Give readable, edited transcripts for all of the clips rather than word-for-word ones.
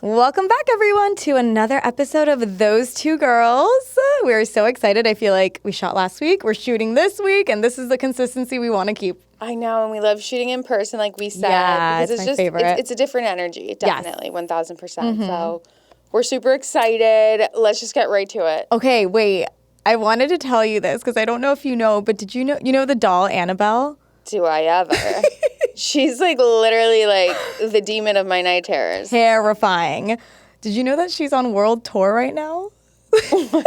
Welcome back, everyone, to another episode of Those Two Girls. We're so excited. I feel like we shot last week, we're shooting this week, and this is the consistency we want to keep. I know, and we love shooting in person, like we said. Yeah, because it's my favorite. It's a different energy, definitely, Yes. 1,000%. Mm-hmm. So we're super excited. Let's just get right to it. Okay, wait. I wanted to tell you this because I don't know if you know, but did you know the doll Annabelle? Do I ever? She's like literally like the demon of my night terrors. Terrifying. Did you know that she's on World Tour right now? Wait. She's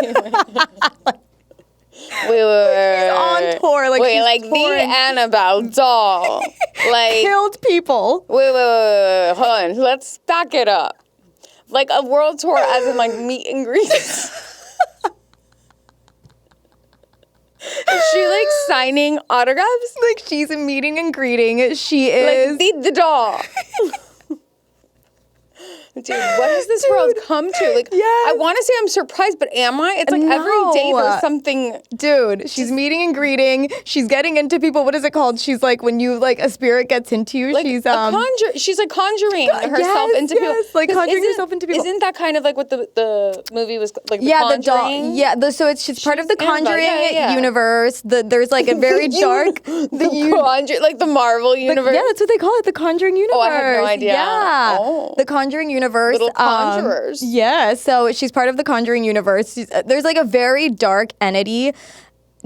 on tour. Like the Annabelle doll. Like killed people. Wait. Hold on. Let's back it up. Like a world tour as in like meet and greets. Is she like signing autographs? Like she's a meeting and greeting. She is like the doll. Dude, what has this world come to? Like, yes. I want to say I'm surprised, but am I? It's like every day there's something. Dude, she's meeting and greeting. She's getting into people. What is it called? She's like when you like a spirit gets into you. Like she's she's like conjuring herself into people. Yes, like conjuring herself into people. Isn't that kind of like what the movie was like? The Conjuring? The doll. Yeah, so she's part of the Conjuring universe. There's like a very dark like the Marvel universe. Yeah, that's what they call it, the Conjuring universe. Oh, I had no idea. Yeah, the Conjuring universe. Little conjurers. Yeah, so she's part of the Conjuring universe. There's like a very dark entity,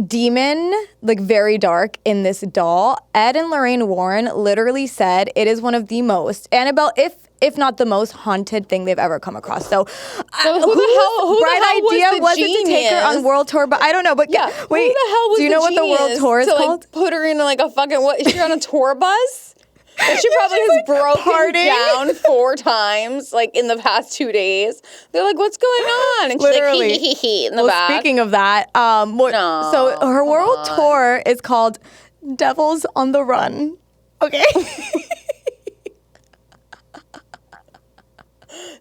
demon, like very dark in this doll. Ed and Lorraine Warren literally said it is one of the most, Annabelle, if not the most haunted thing they've ever come across. So who the hell idea was it to take her on world tour? But I don't know. But yeah, wait, who the hell was do you know what the world tour is called? Like, put her in like a fucking what? Is she on a tour bus? And she probably has broken down 4 times, like, in the past 2 days. They're like, what's going on? And she's literally. like, hee in the back. Speaking of that, so her world tour is called Devils on the Run. Okay.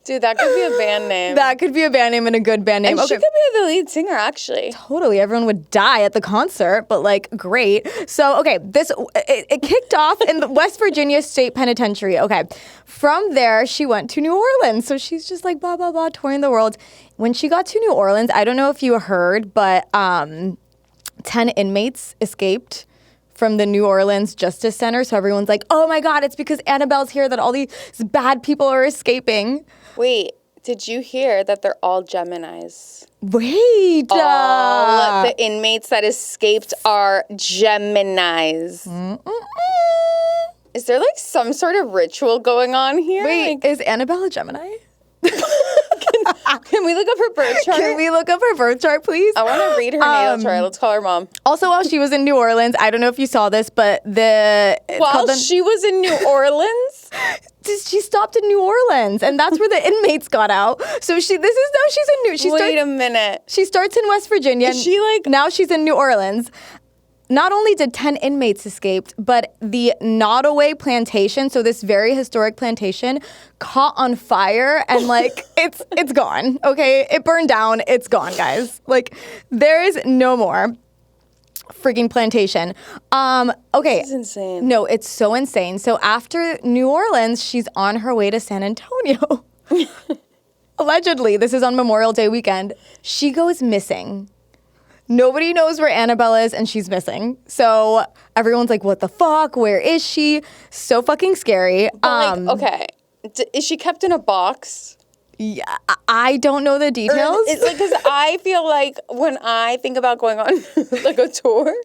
Dude, that could be a band name. That could be a band name and a good band name. And she could be the lead singer, actually. Totally. Everyone would die at the concert, but like, great. So, okay, it kicked off in the West Virginia State Penitentiary. Okay. From there, she went to New Orleans. So she's just like, blah, blah, blah, touring the world. When she got to New Orleans, I don't know if you heard, but 10 inmates escaped from the New Orleans Justice Center. So everyone's like, oh my God, it's because Annabelle's here that all these bad people are escaping. Wait, did you hear that they're all Geminis? Wait. All the inmates that escaped are Geminis. Is there like some sort of ritual going on here? Wait, is Annabelle a Gemini? Can we look up her birth chart? Can we look up her birth chart, please? I want to read her natal chart. Let's call her mom. Also, while she was in New Orleans, I don't know if you saw this, but she was in New Orleans? She stopped in New Orleans, and that's where the inmates got out. So she's in New. Wait a minute. She starts in West Virginia. Now she's in New Orleans. Not only did 10 inmates escape, but the Nottoway plantation, so this very historic plantation, caught on fire and like it's gone. Okay, it burned down. It's gone, guys. Like there is no more freaking plantation. Okay. This is insane. No, it's so insane. So after New Orleans, she's on her way to San Antonio. Allegedly, this is on Memorial Day weekend. She goes missing. Nobody knows where Annabelle is, and she's missing. So everyone's like, what the fuck? Where is she? So fucking scary. But okay. Is she kept in a box? Yeah, I don't know the details. It's like, because I feel like when I think about going on like a tour,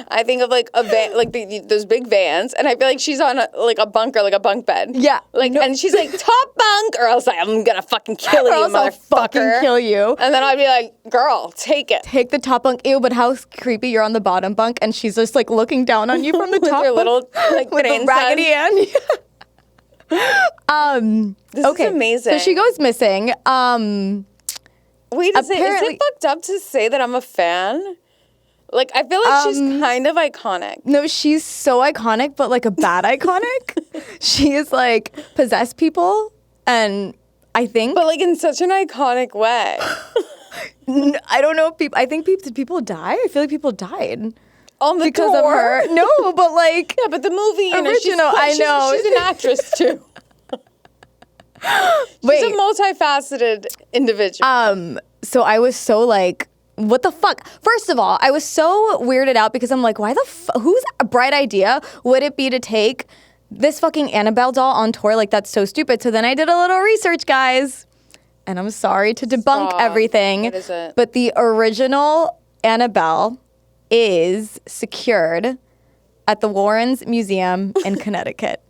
I think of like a van, like those big vans, and I feel like she's on a bunker, like a bunk bed. Yeah, and she's like top bunk, or else I'm gonna fucking kill you, motherfucker. I'll fucking kill you. And then I'd be like, girl, take it. Take the top bunk. Ew, but how creepy! You're on the bottom bunk, and she's just like looking down on you from the with top. Her little like with the Raggedy Ann. This is amazing. So she goes missing. Wait a second, is it fucked up to say that I'm a fan? Like, I feel like she's kind of iconic. No, she's so iconic, but like a bad iconic. She is like possessed people, and I think, but like in such an iconic way. I don't know if people. I think did people die? I feel like people died. On the because tour? Of her. No, but like yeah, but the movie, original. I know she's an actress too. Wait. She's a multifaceted individual. So I was so like, what the fuck? First of all, I was so weirded out because I'm like, why the whose bright idea would it be to take this fucking Annabelle doll on tour? Like, that's so stupid. So then I did a little research, guys. And I'm sorry to debunk everything. What is it? But the original Annabelle is secured at the Warrens Museum in Connecticut.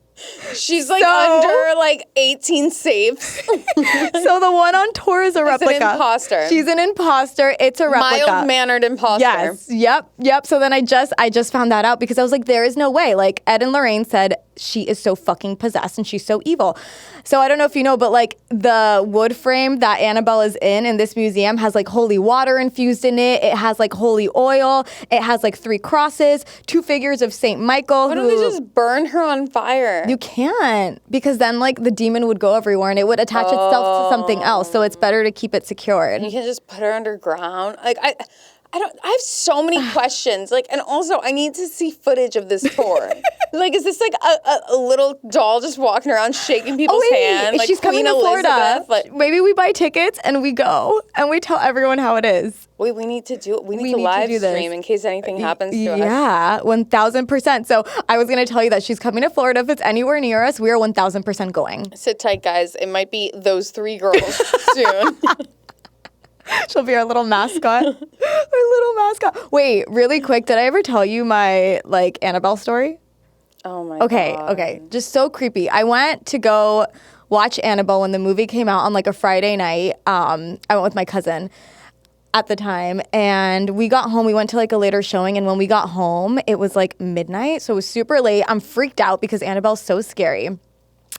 She's like under like 18 safes. So the one on tour is a replica. An imposter. She's an imposter. It's a replica. Mild-mannered imposter. Yes. Yep. So then I just found that out because I was like, there is no way. Like, Ed and Lorraine said she is so fucking possessed and she's so evil. So I don't know if you know, but like the wood frame that Annabelle is in this museum has like holy water infused in it. It has like holy oil. It has like 3 crosses, 2 figures of Saint Michael. Why don't they just burn her on fire? You can't, because then like the demon would go everywhere and it would attach itself to something else. So it's better to keep it secured. You can just put her underground. Like I have so many questions. Like, and also I need to see footage of this tour. Like, is this like a little doll just walking around shaking people's hands? Like she's coming Queen to Florida. Elizabeth? Like, maybe we buy tickets and we go and we tell everyone how it is. wait, we need to do it. We need to live stream in case anything happens to us. Yeah, 1,000%. So I was going to tell you that she's coming to Florida. If it's anywhere near us, we are 1,000% going. Sit tight, guys. It might be those 3 girls soon. She'll be our little mascot. Our little mascot. Wait, really quick. Did I ever tell you my like Annabelle story? Oh my God. Okay. Just so creepy. I went to go watch Annabelle when the movie came out on like a Friday night. I went with my cousin at the time and we got home. We went to like a later showing and when we got home, it was like midnight. So it was super late. I'm freaked out because Annabelle's so scary.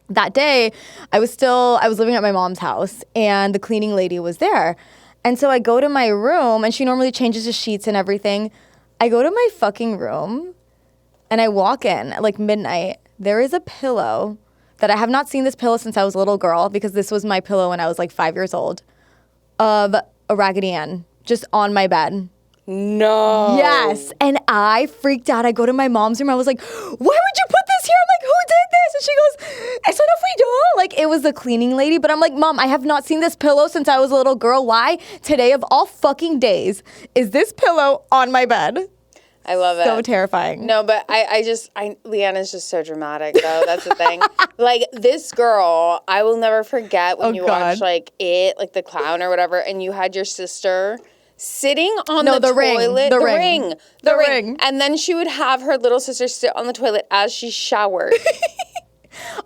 That day, I was living at my mom's house and the cleaning lady was there. And so I go to my room and she normally changes the sheets and everything. I go to my fucking room and I walk in at like midnight. There is a pillow that I have not seen this pillow since I was a little girl because this was my pillow when I was like 5 years old of a Raggedy Ann just on my bed. No. Yes. And I freaked out. I go to my mom's room. I was like, why would you put this here? I'm like, who did this? And she goes, it's not a free doll. Like, it was the cleaning lady. But I'm like, Mom, I have not seen this pillow since I was a little girl. Why? Today of all fucking days is this pillow on my bed? I love it. So terrifying. No, but Leanna's just so dramatic, though. That's the thing. Like, this girl, I will never forget when you watched, like, like the clown or whatever, and you had your sister sitting on the toilet. The ring. And then she would have her little sister sit on the toilet as she showered.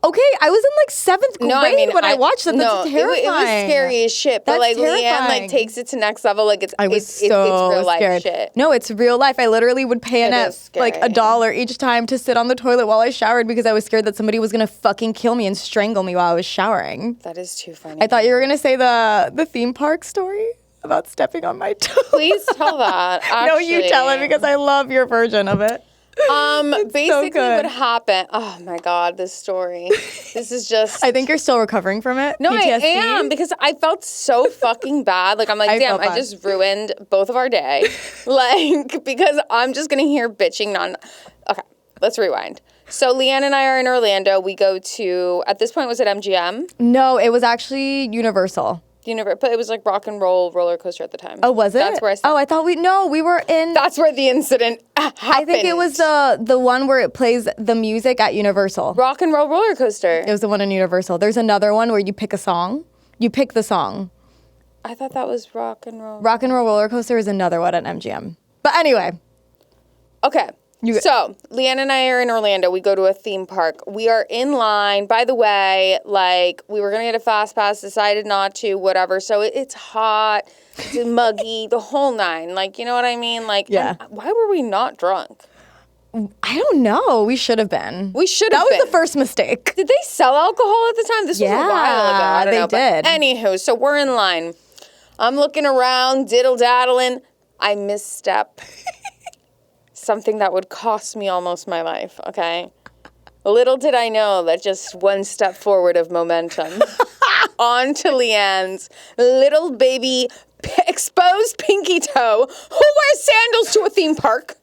Okay, I was in like 7th grade when I watched that. That's terrifying. It was scary as shit. But like Leanne like takes it to next level. Like it's real life shit. No, it's real life. I literally would pay like $1 each time to sit on the toilet while I showered because I was scared that somebody was gonna fucking kill me and strangle me while I was showering. That is too funny. I thought you were gonna say the theme park story about stepping on my toes. Please tell that. Actually. No, you tell it because I love your version of it. Basically what happened, oh my God, this story. This is just... I think you're still recovering from it. No, PTSD. I am, because I felt so fucking bad. Like, I'm like, damn, I just ruined both of our day. Like, because I'm just going to hear bitching Okay, let's rewind. So Leanne and I are in Orlando. We go to, at this point, was it MGM? No, it was actually Universal. But it was like rock and roll roller coaster at the time. Oh, was it? That's where I thought we were in. That's where the incident happened. I think it was the one where it plays the music at Universal. Rock and roll roller coaster. It was the one in Universal. There's another one where you pick a song. You pick the song. I thought that was rock and roll. Rock and roll roller coaster is another one at MGM. But anyway. Okay. So, Leanne and I are in Orlando. We go to a theme park. We are in line. By the way, like, we were going to get a fast pass, decided not to, whatever. So, it's hot, it's muggy, the whole 9. Like, you know what I mean? Like, yeah. Why were we not drunk? I don't know. We should have been. That was the first mistake. Did they sell alcohol at the time? This was a while ago. I don't know. Did. But anywho, so we're in line. I'm looking around, diddle-daddling. I misstep. Something that would cost me almost my life, okay? Little did I know that just one step forward of momentum onto Leanne's little baby exposed pinky toe who wears sandals to a theme park.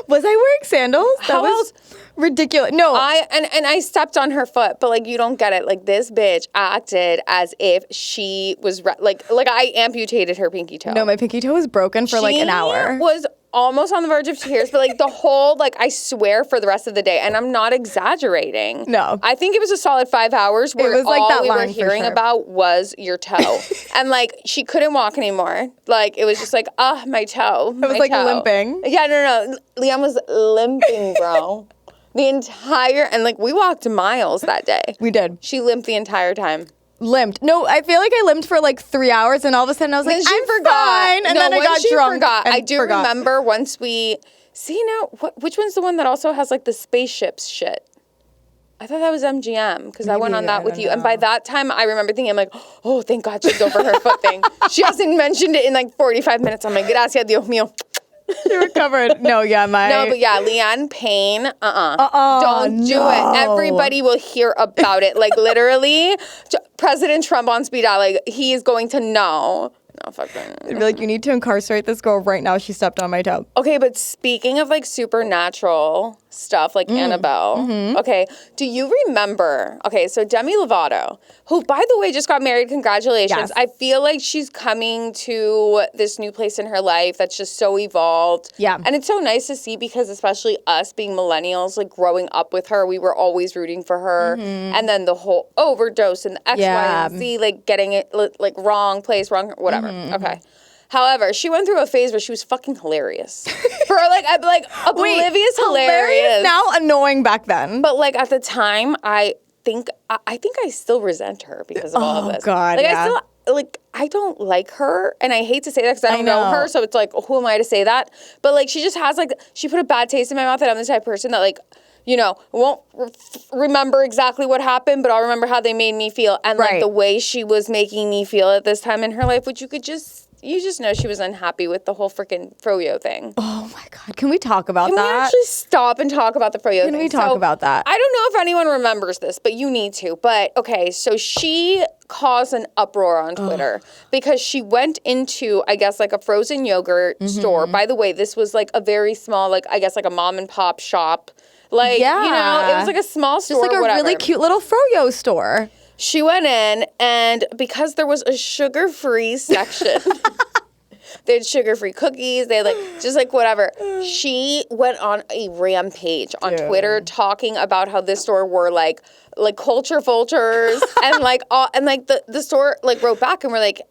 Was I wearing sandals? How else? Ridiculous. No. I stepped on her foot, but like you don't get it. Like this bitch acted as if she was like I amputated her pinky toe. No, my pinky toe was broken for like an hour. She was almost on the verge of tears, but like the whole, like I swear for the rest of the day, and I'm not exaggerating. No. I think it was a solid 5 hours where it was like all that we were line hearing sure. about was your toe. And like she couldn't walk anymore. Like it was just like, my toe. It was like limping. Yeah, no. Liam was limping, bro. The entire, and like we walked miles that day. We did. She limped the entire time. Limped. No, I feel like I limped for like 3 hours, and all of a sudden I was like, I'm fine. And then I got drunk. I do remember once we see now. Which one's the one that also has like the spaceships shit? I thought that was MGM because I went on that with you. And by that time, I remember thinking, I'm like, oh, thank God she's over her foot thing. She hasn't mentioned it in like 45 minutes. I'm like, gracias, Dios mío. You recovered. No, yeah, No, but yeah, Leanne Payne, don't do it. Everybody will hear about it. Like, literally, President Trump on speed dial, like, he is going to know. No, fucking. It'd be like, you need to incarcerate this girl right now. She stepped on my toe. Okay, but speaking of, like, supernatural stuff, like Annabelle, okay, do you remember, okay, so Demi Lovato, who, by the way, just got married, congratulations. Yes. I feel like she's coming to this new place in her life that's just so evolved. Yeah. And it's so nice to see because especially us being millennials, like, growing up with her, we were always rooting for her. And then the whole overdose and the X, Y, and Z, like, getting it, like, wrong place, wrong, whatever. Okay. However, she went through a phase where she was fucking hilarious. For like oblivious hilarious. Now annoying back then. But like at the time, I think I still resent her because of all of this. Oh God, like yeah. I don't like her, and I hate to say that because I don't know her, so it's like, who am I to say that? But like she just has like, she put a bad taste in my mouth, and I'm the type of person that like, you know, won't remember exactly what happened, but I'll remember how they made me feel. And like the way she was making me feel at this time in her life, which you just know she was unhappy with the whole freaking froyo thing. Oh my God. Can we talk about that? Can we actually stop and talk about the froyo thing? Can we talk about that? I don't know if anyone remembers this, but you need to. But okay, so she caused an uproar on Twitter because she went into, I guess, like a frozen yogurt store. By the way, this was like a very small, like, I guess, like a mom and pop shop. Like, you know, it was like a small store. Just like a really cute little froyo store. She went in, and because there was a sugar-free section, they had sugar-free cookies, they had like, just like whatever. She went on a rampage on Twitter talking about how this store were like culture vultures and like all, and like the store like wrote back and were like,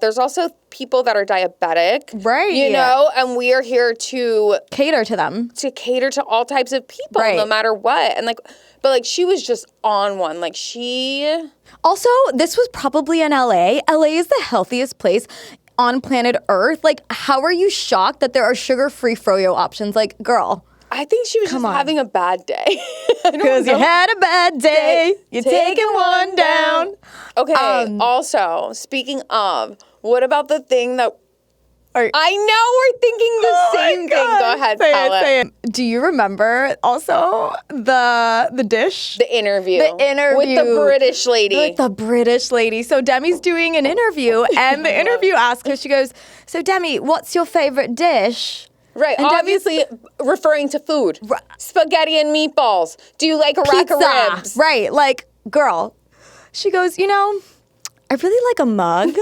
there's also people that are diabetic, right? You know, and we are here to cater to them, to cater to all types of people, no matter what. And like, but like she was just on one. Like she. Also, this was probably in LA. LA is the healthiest place on planet Earth. Like, how are you shocked that there are sugar-free froyo options? Like, girl. I think she was just having a bad day. Because you had a bad day. You're taking one down. Okay, also, speaking of, what about the thing that... I know we're thinking the same thing. Go ahead, tell it. Do you remember also the dish? The interview. With the British lady. With the British lady. So Demi's doing an interview, and the interview asks her, she goes, so Demi, what's your favorite dish? Right, and obviously referring to food. Spaghetti and meatballs. Do you like a rack of ribs? Right, like, girl. She goes, you know, I really like a mug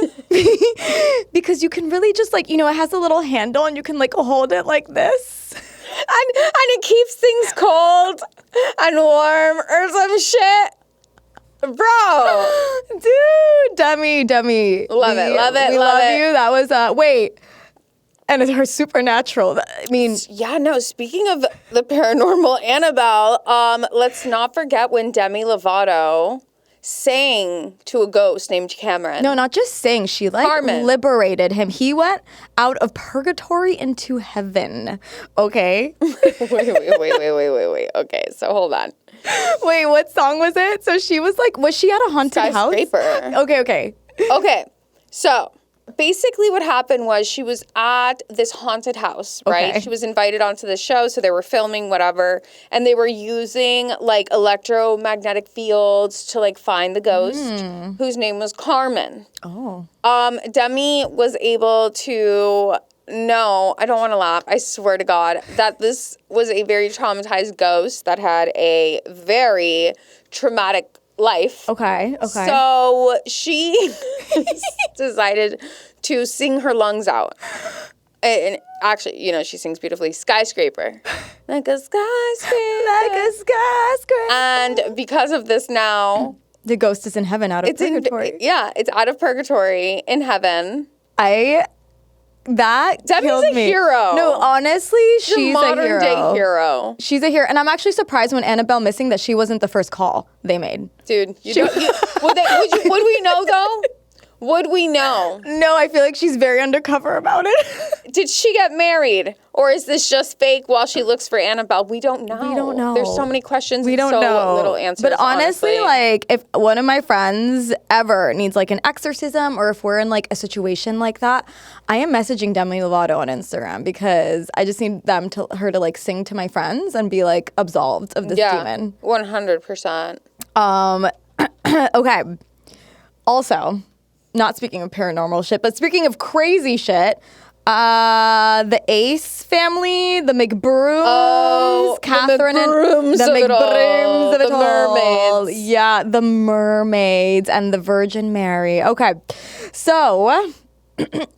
because you can really just like, you know, it has a little handle and you can like hold it like this. And it keeps things cold and warm or some shit. Bro. Dude, Demi. Love it. We love you. That was, wait. And it's her supernatural. I mean. Yeah, no, speaking of the paranormal Annabelle, let's not forget when Demi Lovato sang to a ghost named Cameron. No, not just sang. She like liberated him. He went out of purgatory into heaven. Okay. Wait. Okay, so hold on. Wait, what song was it? So she was like, was she at a haunted house? Okay. Okay, so basically what happened was she was at this haunted house, right? Okay. She was invited onto the show, so they were filming whatever, and they were using like electromagnetic fields to like find the ghost, whose name was Carmen. Oh. Demi was able to know, I don't want to laugh. I swear to God that this was a very traumatized ghost that had a very traumatic life. Okay. So she decided to sing her lungs out. And actually, you know, she sings beautifully. Skyscraper. Like a skyscraper. Like a skyscraper. And because of this now... The ghost is in heaven out of purgatory. It's out of purgatory in heaven. That Debbie's killed a me. hero. No, honestly, she's a modern day hero. She's a hero. And I'm actually surprised when Annabelle missing that she wasn't the first call they made. Dude, would we know though? Would we know? No, I feel like she's very undercover about it. Did she get married? Or is this just fake while she looks for Annabelle? We don't know. We don't know. There's so many questions We don't and so know. little answers, But honestly, like, if one of my friends ever needs, like, an exorcism or if we're in, like, a situation like that, I am messaging Demi Lovato on Instagram because I just need her to, like, sing to my friends and be, like, absolved of this demon. 100%. Okay. Also... Not speaking of paranormal shit, but speaking of crazy shit, the Ace family, the McBrooms, Catherine the McBrooms of it all. Mermaids. Yeah, the mermaids and the Virgin Mary. Okay, so...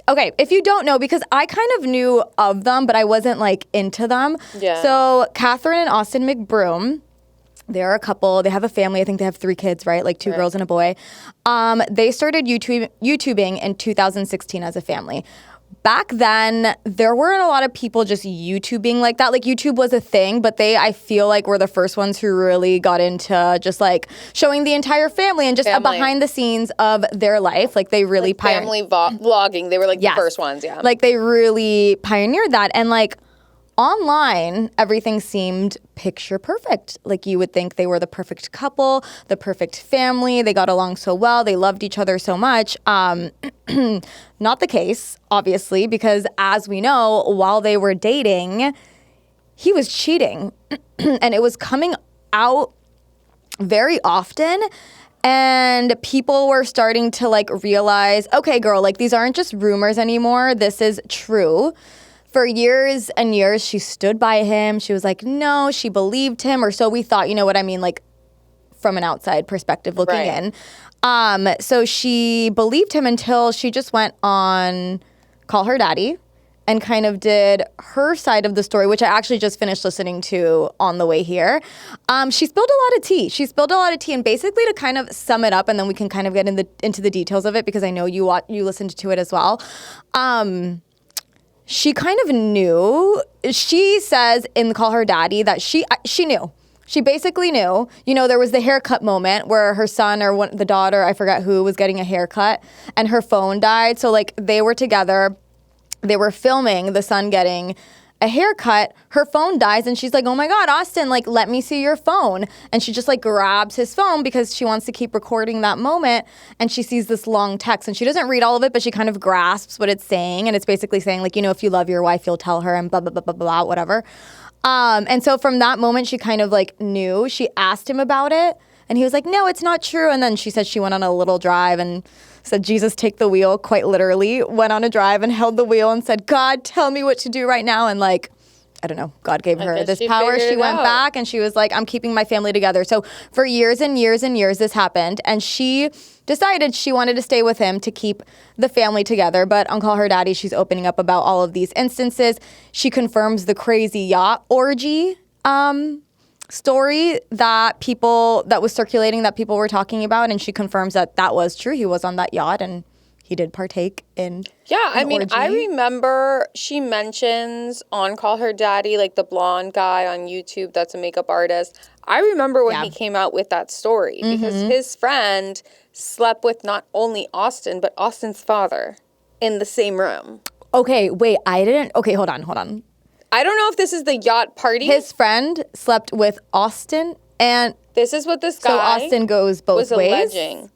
Okay, if you don't know, because I kind of knew of them, but I wasn't, like, into them. Yeah. So, Catherine and Austin McBroom... They're a couple. They have a family. I think they have 3 kids, right? Like 2 girls and a boy. They started YouTubing in 2016 as a family. Back then, there weren't a lot of people just YouTubing like that. Like, YouTube was a thing, but I feel like, were the first ones who really got into just, like, showing the entire family and just behind the scenes of their life. Like, they really family vlogging. They were, like, the first ones, yeah. Like, they really pioneered that. And, like, online, everything seemed picture perfect. Like, you would think they were the perfect couple, the perfect family. They got along so well. They loved each other so much. Not the case, obviously, because as we know, while they were dating, he was cheating. And it was coming out very often. And people were starting to, like, realize, okay, girl, like, these aren't just rumors anymore. This is true. For years and years, she stood by him. She was like, no, she believed him, or so we thought, you know what I mean, like, from an outside perspective looking in. So she believed him until she just went on Call Her Daddy and kind of did her side of the story, which I actually just finished listening to on the way here. She spilled a lot of tea. And basically, to kind of sum it up, and then we can kind of get into the details of it, because I know you listened to it as well. She kind of knew. She says in Call Her Daddy that she knew. She basically knew. You know, there was the haircut moment where her son or the daughter, I forgot who, was getting a haircut and her phone died. So, like, they were together. They were filming the son getting a haircut. Her phone dies and she's like, oh my God, Austin, like, let me see your phone. And she just, like, grabs his phone because she wants to keep recording that moment. And she sees this long text and she doesn't read all of it, but she kind of grasps what it's saying. And it's basically saying, like, you know, if you love your wife, you'll tell her and blah, blah, blah, blah, blah, whatever. And so from that moment, she kind of, like, knew. She asked him about it and he was like, no, it's not true. And then she said she went on a little drive and said, Jesus, take the wheel, quite literally, went on a drive and held the wheel and said, God, tell me what to do right now. And, like, I don't know, God gave her this power. She went back and she was like, I'm keeping my family together. So for years and years and years, this happened. And she decided she wanted to stay with him to keep the family together. But on Call Her Daddy, she's opening up about all of these instances. She confirms the crazy yacht orgy story that was circulating, that people were talking about. And she confirms that was true. He was on that yacht and he did partake in orgy. I remember she mentions on Call Her Daddy, like, the blonde guy on YouTube that's a makeup artist. I remember when he came out with that story because his friend slept with not only Austin, but Austin's father in the same room. Okay, wait, okay, hold on. I don't know if this is the yacht party. His friend slept with Austin, and this is what this guy so Austin goes both ways. Alleging.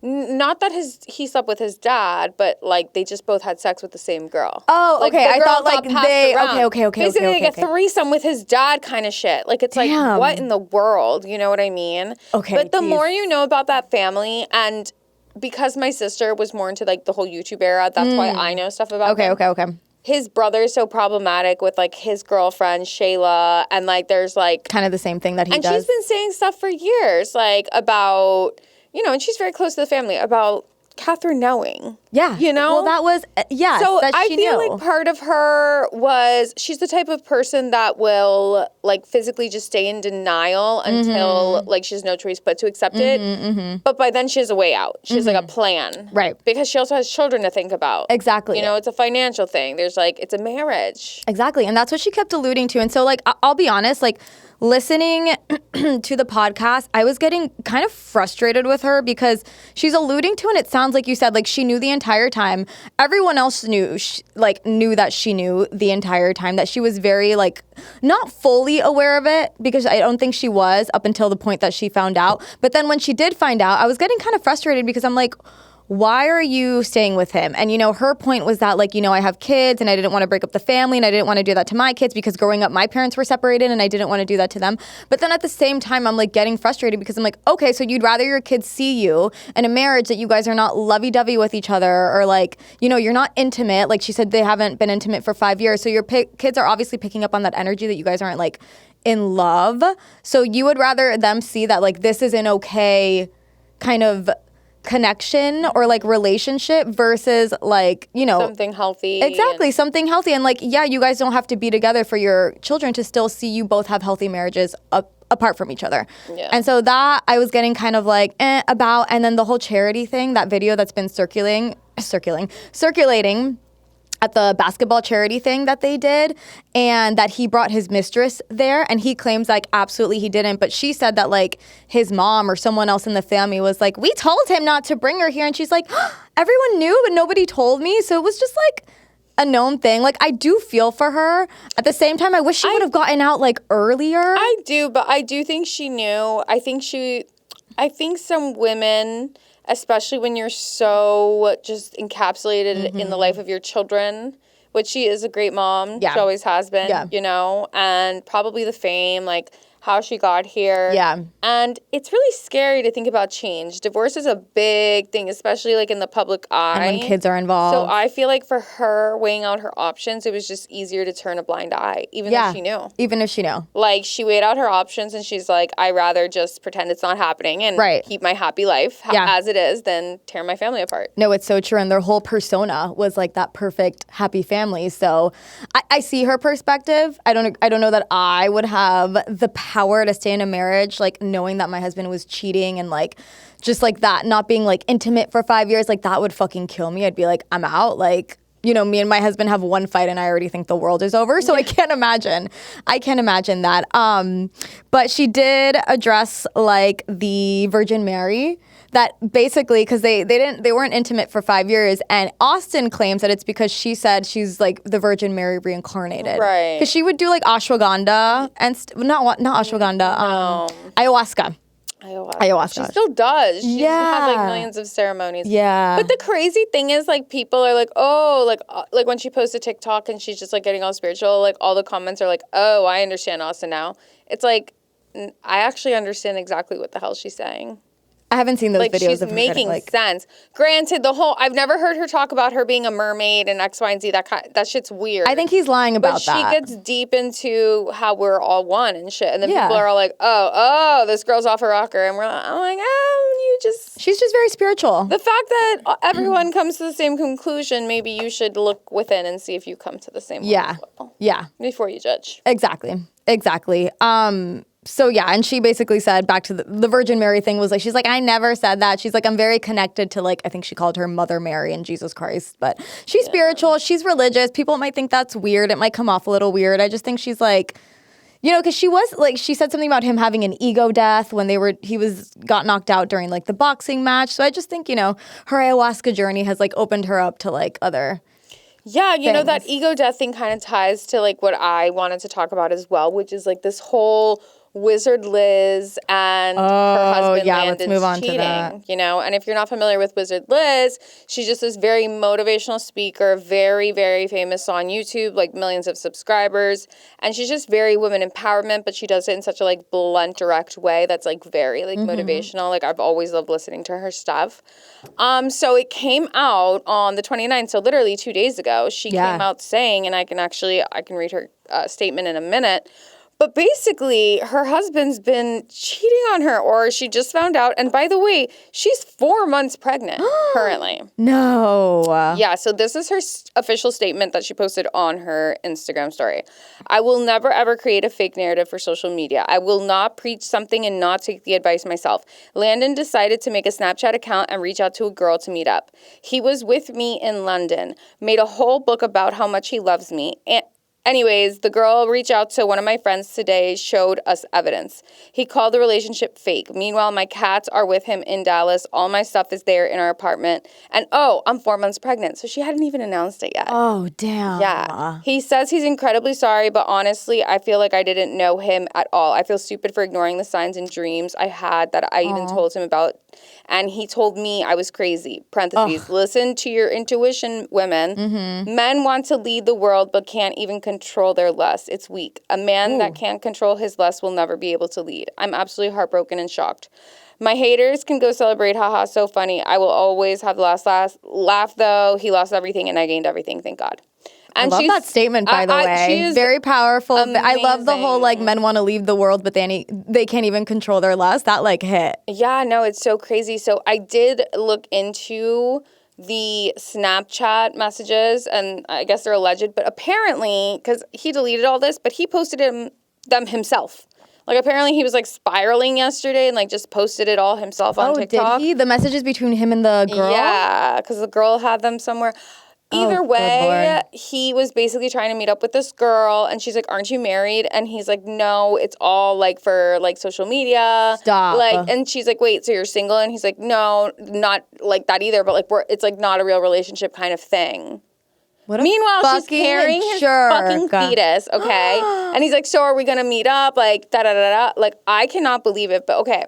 Not that he slept with his dad, but, like, they just both had sex with the same girl. Oh, like, okay. I thought, like, they okay. Basically, like a threesome with his dad kind of shit. Like, it's like, what in the world? You know what I mean? Okay. But the more you know about that family, and because my sister was more into, like, the whole YouTube era, that's why I know stuff about them. Okay. his brother is so problematic with, like, his girlfriend, Shayla, and, like, there's, like... Kind of the same thing that he and does. And she's been saying stuff for years, like, about, and she's very close to the family, about Catherine knowing. Yeah. Well, that was, So that I she feel knew. like part of her was, she's the type of person that will, like, physically just stay in denial until, like, she has no choice but to accept it. But by then she has a way out. She has, like, a plan. Right. Because she also has children to think about. Exactly. It's a financial thing. There's, like, it's a marriage. Exactly. And that's what she kept alluding to. And so, like, I'll be honest, like, listening to the podcast, I was getting kind of frustrated with her because she's alluding to, and it sounds like you said, like, she knew the entire time. Everyone else knew that she knew the entire time, that she was very, like, not fully aware of it, because I don't think she was up until the point that she found out. But then when she did find out, I was getting kind of frustrated because I'm like, why are you staying with him? And, her point was that, like, I have kids and I didn't want to break up the family and I didn't want to do that to my kids because growing up, my parents were separated and I didn't want to do that to them. But then at the same time, I'm, like, getting frustrated because I'm like, okay, so you'd rather your kids see you in a marriage that you guys are not lovey-dovey with each other, or, like, you're not intimate. Like she said, they haven't been intimate for 5 years. So your kids are obviously picking up on that energy that you guys aren't, like, in love. So you would rather them see that, like, this is an okay kind of connection or, like, relationship versus, like, something healthy. Exactly, something healthy. And, like, yeah, you guys don't have to be together for your children to still see you both have healthy marriages apart from each other. Yeah. And so that I was getting kind of like about. And then the whole charity thing, that video that's been circulating at the basketball charity thing that they did, and that he brought his mistress there, and he claims, like, absolutely he didn't. But she said that, like, his mom or someone else in the family was like, we told him not to bring her here. And she's like, everyone knew, but nobody told me. So it was just, like, a known thing. Like, I do feel for her. At the same time, I wish she would have gotten out, like, earlier. I do, but I do think she knew. I think some women, especially when you're so just encapsulated in the life of your children, which she is a great mom. Yeah. She always has been, Yeah. and probably the fame, like, how she got here. Yeah. And it's really scary to think about change. Divorce is a big thing, especially, like, in the public eye. And when kids are involved. So I feel like for her, weighing out her options, it was just easier to turn a blind eye, even though she knew. Even if she knew. Like, she weighed out her options and she's like, I'd rather just pretend it's not happening and keep my happy life as it is than tear my family apart. No, it's so true. And their whole persona was, like, that perfect happy family. So I see her perspective. I don't know that I would have the power to stay in a marriage, like, knowing that my husband was cheating and, like, just, like, that, not being, like, intimate for 5 years. Like, that would fucking kill me. I'd be like, I'm out. Like, me and my husband have one fight and I already think the world is over. So I can't imagine that. But she did address, like, the Virgin Mary, that basically, because they weren't intimate for 5 years, and Austin claims that it's because she said she's, like, the Virgin Mary reincarnated, right? Because she would do, like, ashwagandha and not ashwagandha, ayahuasca. She still does. She has, like, millions of ceremonies. Yeah. But the crazy thing is, like, people are like, oh, like when she posts a TikTok and she's just, like, getting all spiritual, like, all the comments are like, oh, I understand Austin now. It's like, I actually understand exactly what the hell she's saying. I haven't seen those like, videos she's of her making like, sense. Granted, I've never heard her talk about her being a mermaid and X, Y, and Z. That shit's weird. I think he's lying about that. But she gets deep into how we're all one and shit. And then people are all like, oh, this girl's off her rocker. And I'm like, she's just very spiritual. The fact that everyone comes to the same conclusion, maybe you should look within and see if you come to the same one as well. Yeah. Before you judge. Exactly. So, yeah, and she basically said, back to the Virgin Mary thing, was like, she's like, I never said that. She's like, I'm very connected to, like, I think she called her Mother Mary and Jesus Christ. But she's spiritual. She's religious. People might think that's weird. It might come off a little weird. I just think she's like, because she was, like, she said something about him having an ego death when he got knocked out during, like, the boxing match. So I just think, her ayahuasca journey has, like, opened her up to, like, other Yeah, that ego death thing kind of ties to, like, what I wanted to talk about as well, which is, like, this whole Wizard Liz and her husband yeah, let's Landon's move on to cheating, that. you know? And if you're not familiar with Wizard Liz, she's just this very motivational speaker, very, very famous on YouTube, like millions of subscribers. And she's just very women empowerment, but she does it in such a like blunt, direct way that's like very like motivational. Like I've always loved listening to her stuff. So it came out on the 29th, so literally 2 days ago, she came out saying, and I can read her statement in a minute, but basically, her husband's been cheating on her, or she just found out. And by the way, she's 4 months pregnant currently. No. Yeah, so this is her official statement that she posted on her Instagram story. I will never, ever create a fake narrative for social media. I will not preach something and not take the advice myself. Landon decided to make a Snapchat account and reach out to a girl to meet up. He was with me in London, made a whole book about how much he loves me, and anyways, the girl reached out to one of my friends today, showed us evidence. He called the relationship fake. Meanwhile, my cats are with him in Dallas. All my stuff is there in our apartment. And I'm 4 months pregnant. So she hadn't even announced it yet. Oh, damn. Yeah. He says he's incredibly sorry, but honestly, I feel like I didn't know him at all. I feel stupid for ignoring the signs and dreams I had that I even told him about. And he told me I was crazy. Parentheses, listen to your intuition, women. Men want to lead the world but can't even control their lust. It's weak. A man that can't control his lust will never be able to lead. I'm absolutely heartbroken and shocked. My haters can go celebrate. Haha, so funny. I will always have the last laugh, though. He lost everything and I gained everything. Thank God. And I love that statement, by the way. She is very powerful. amazing. I love the whole, like, men want to leave the world, but they can't even control their lust. That, like, hit. Yeah, no, it's so crazy. So I did look into the Snapchat messages, and I guess they're alleged, but apparently, because he deleted all this, but he posted them himself. Like, apparently he was, like, spiraling yesterday and, like, just posted it all himself on TikTok. Did he? The messages between him and the girl? Yeah, because the girl had them somewhere. Either way, he was basically trying to meet up with this girl, and she's like, aren't you married? And he's like, no, it's all, like, for, like, social media. Stop. Like, and she's like, wait, so you're single? And he's like, no, not like that either, but, like, it's, like, not a real relationship kind of thing. Meanwhile, she's carrying his fucking fetus, okay? And he's like, so are we going to meet up? Like, da-da-da-da. Like, I cannot believe it, but okay.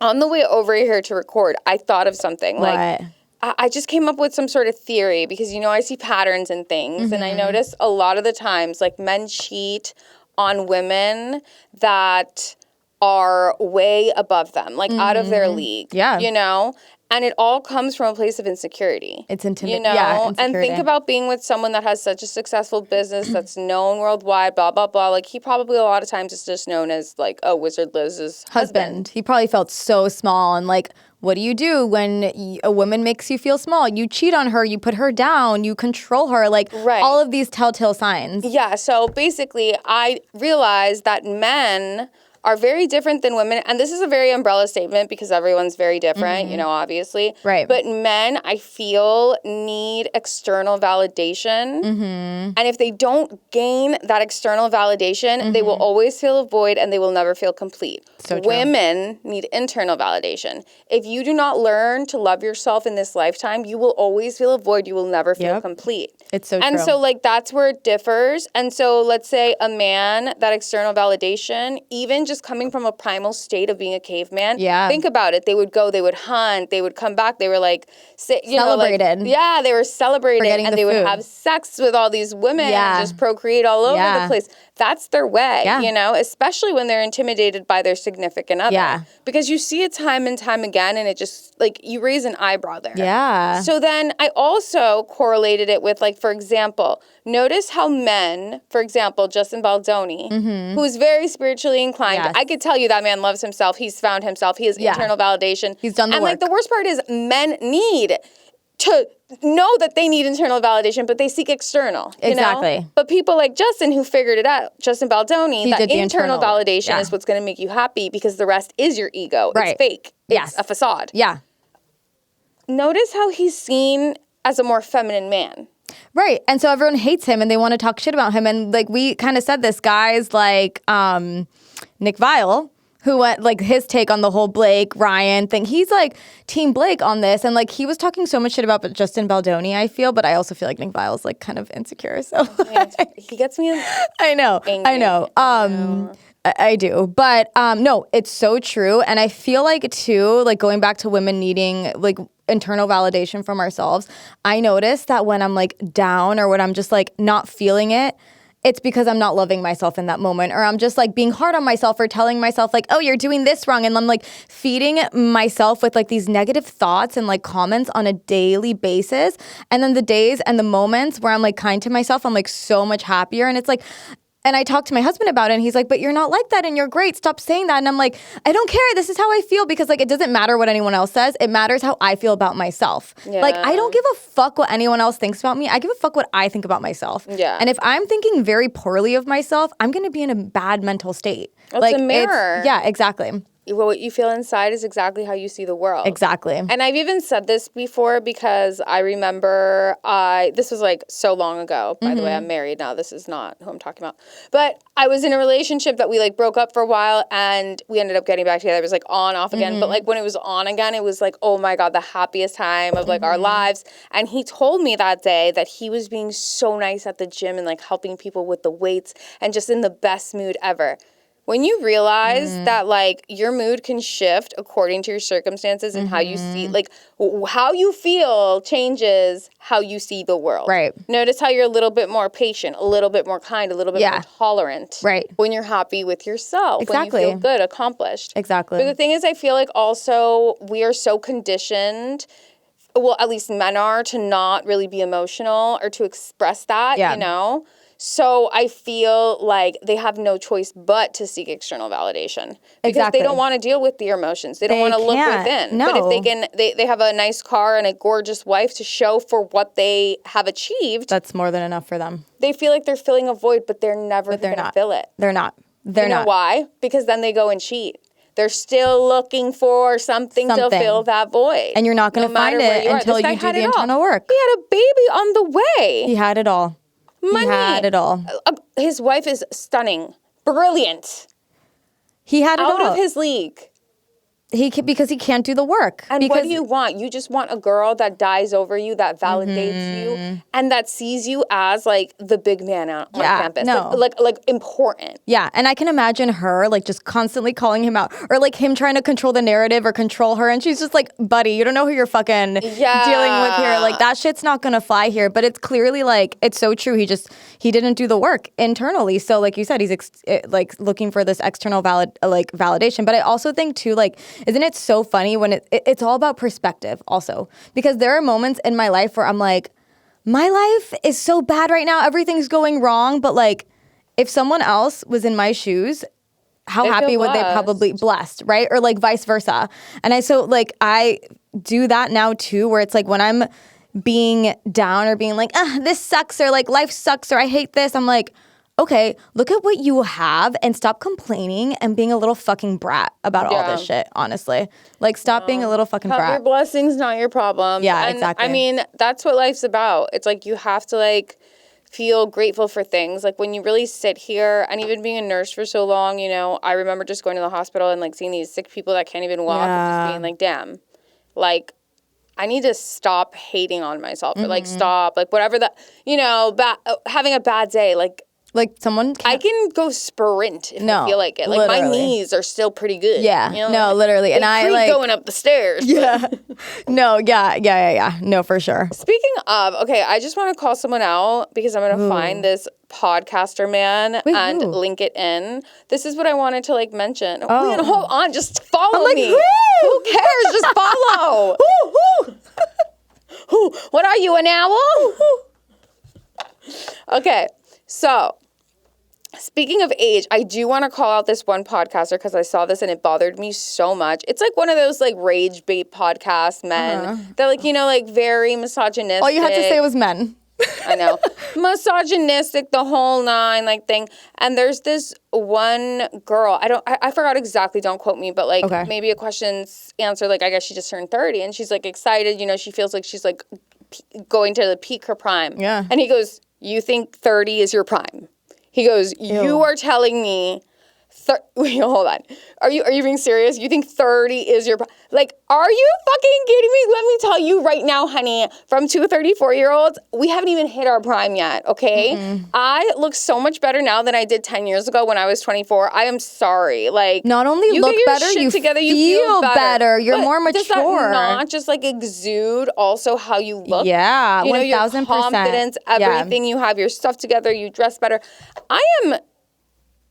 On the way over here to record, I thought of something. What? Like, I just came up with some sort of theory because, you know, I see patterns in things. And I notice a lot of the times, like, men cheat on women that are way above them, like, out of their league. Yeah. You know? And it all comes from a place of insecurity. It's intimidating. You know? Yeah, and think about being with someone that has such a successful business that's known worldwide, blah, blah, blah. Like, he probably a lot of times is just known as, like, Wizard Liz's husband. He probably felt so small and, like, what do you do when a woman makes you feel small? You cheat on her, you put her down, you control her, like all of these telltale signs. Yeah, so basically I realized that men are very different than women. And this is a very umbrella statement because everyone's very different, you know, obviously. Right. But men, I feel, need external validation. And if they don't gain that external validation, they will always feel a void and they will never feel complete. So true. Women need internal validation. If you do not learn to love yourself in this lifetime, you will always feel a void. You will never feel complete. It's so true. And so, like, that's where it differs. And so, let's say a man, that external validation, even just coming from a primal state of being a caveman, think about it. They would go, they would hunt, they would come back, they were, like, celebrated. They were celebrated. And they would food. have sex with all these women and just procreate all over the place. That's their way, you know, especially when they're intimidated by their significant other. Yeah. Because you see it time and time again, and it just, like, you raise an eyebrow there. Yeah. So then I also correlated it with, like, for example, notice how men, for example, Justin Baldoni, who is very spiritually inclined, I could tell you that man loves himself. He's found himself. He has internal validation. He's done the work. And, like, the worst part is men need to know that they need internal validation, but they seek external. You Exactly. know? But people like Justin, who figured it out, Justin Baldoni, that internal validation is what's going to make you happy because the rest is your ego. Right. It's fake. It's a facade. Yeah. Notice how he's seen as a more feminine man. Right. And so everyone hates him and they want to talk shit about him. And, like, we kind of said this, guys like Nick Viall, who went, like, his take on the whole Blake, Ryan thing. He's, like, Team Blake on this. And, like, he was talking so much shit about Justin Baldoni, I feel. But I also feel like Nick Viall's, like, kind of insecure. So He gets me I know. angry. I know. I do. But no, it's so true. And I feel like too, like going back to women needing like internal validation from ourselves, I notice that when I'm like down or when I'm just like not feeling it, it's because I'm not loving myself in that moment, or I'm just like being hard on myself or telling myself like, oh, you're doing this wrong. And I'm like feeding myself with like these negative thoughts and like comments on a daily basis. And then the days and the moments where I'm like kind to myself, I'm like so much happier. And it's like, and I talked to my husband about it and he's like, but you're not like that and you're great. Stop saying that. And I'm like, I don't care. This is how I feel, because like it doesn't matter what anyone else says. It matters how I feel about myself. Yeah. Like I don't give a fuck what anyone else thinks about me. I give a fuck what I think about myself. Yeah. And if I'm thinking very poorly of myself, I'm going to be in a bad mental state. It's like, a mirror. Yeah, exactly. What you feel inside is exactly how you see the world. Exactly. And I've even said this before because I remember this was like so long ago. By the way, I'm married now. This is not who I'm talking about. But I was in a relationship that we like broke up for a while and we ended up getting back together. It was like on, off again. But like when it was on again, it was like, oh my God, the happiest time of like our lives. And he told me that day that he was being so nice at the gym and like helping people with the weights and just in the best mood ever. When you realize that, like, your mood can shift according to your circumstances and how you see, like, how you feel changes how you see the world. Right. Notice how you're a little bit more patient, a little bit more kind, a little bit more tolerant. Right. When you're happy with yourself. Exactly. When you feel good, accomplished. Exactly. But the thing is, I feel like also we are so conditioned, well, at least men are, to not really be emotional or to express that, you know? So I feel like they have no choice but to seek external validation because they don't want to deal with their emotions. They don't want to look within. No. But if they can, they have a nice car and a gorgeous wife to show for what they have achieved. That's more than enough for them. They feel like they're filling a void, but they're never going to fill it. They're not. You know why? Because then they go and cheat. They're still looking for something to fill that void. And you're not going to find it until you do the internal work. He had a baby on the way. He had it all. Money. He had it all. His wife is stunning. Brilliant. He had it all. Out of his league. Because he can't do the work. And what do you want? You just want a girl that dies over you, that validates you, and that sees you as like the big man on campus. No. Like important. Yeah, and I can imagine her like just constantly calling him out, or like him trying to control the narrative or control her, and she's just like, buddy, you don't know who you're fucking dealing with here. Like that shit's not gonna fly here. But it's clearly like, it's so true. He didn't do the work internally. So like you said, he's like looking for this external validation. But I also think too, like, isn't it so funny when it's all about perspective also? Because there are moments in my life where I'm like, my life is so bad right now. Everything's going wrong. But like, if someone else was in my shoes, how happy would they probably blessed, right? Or like vice versa. And I do that now too, where it's like when I'm being down or being like, this sucks, or like life sucks, or I hate this, I'm like, okay, look at what you have and stop complaining and being a little fucking brat about all this shit, honestly. Like, stop being a little fucking brat. Your blessings, not your problem. Yeah, exactly. I mean, that's what life's about. It's like you have to, like, feel grateful for things. Like, when you really sit here, and even being a nurse for so long, you know, I remember just going to the hospital and, like, seeing these sick people that can't even walk and just being like, damn, like, I need to stop hating on myself or, like, stop, like, whatever that, you know, having a bad day, like someone I can go sprint if I feel like it. Like literally. My knees are still pretty good. Yeah. You know? No, literally. And I like going up the stairs. Yeah. No, yeah. No, for sure. Speaking of, okay, I just want to call someone out because I'm going to find this podcaster man and link it in. This is what I wanted to like mention. Oh. Wait, hold on, just follow me. Who cares? Just follow. What are you, an owl? Okay. So, speaking of age, I do want to call out this one podcaster because I saw this and it bothered me so much. It's like one of those like rage bait podcast men. They're like, you know, like very misogynistic. All you had to say was men. I know. Misogynistic, the whole nine, like thing. And there's this one girl. I forgot exactly, don't quote me, but like maybe a question's answered, like I guess she just turned 30 and she's like excited, you know, she feels like she's like going to the peak her prime. Yeah. And he goes, you think 30 is your prime? He goes, you are telling me Wait, hold on. Are you being serious? You think 30 is your like? Are you fucking kidding me? Let me tell you right now, honey. From 2 34-year-olds, we haven't even hit our prime yet. Okay, I look so much better now than I did 10 years ago when I was 24. I am sorry. Like, not only you look get your better, shit you together, you feel feel better. You're But more mature. Does that not just like exude also how you look? Yeah, you know, your 1000%. confidence, everything. You have your stuff together. You dress better.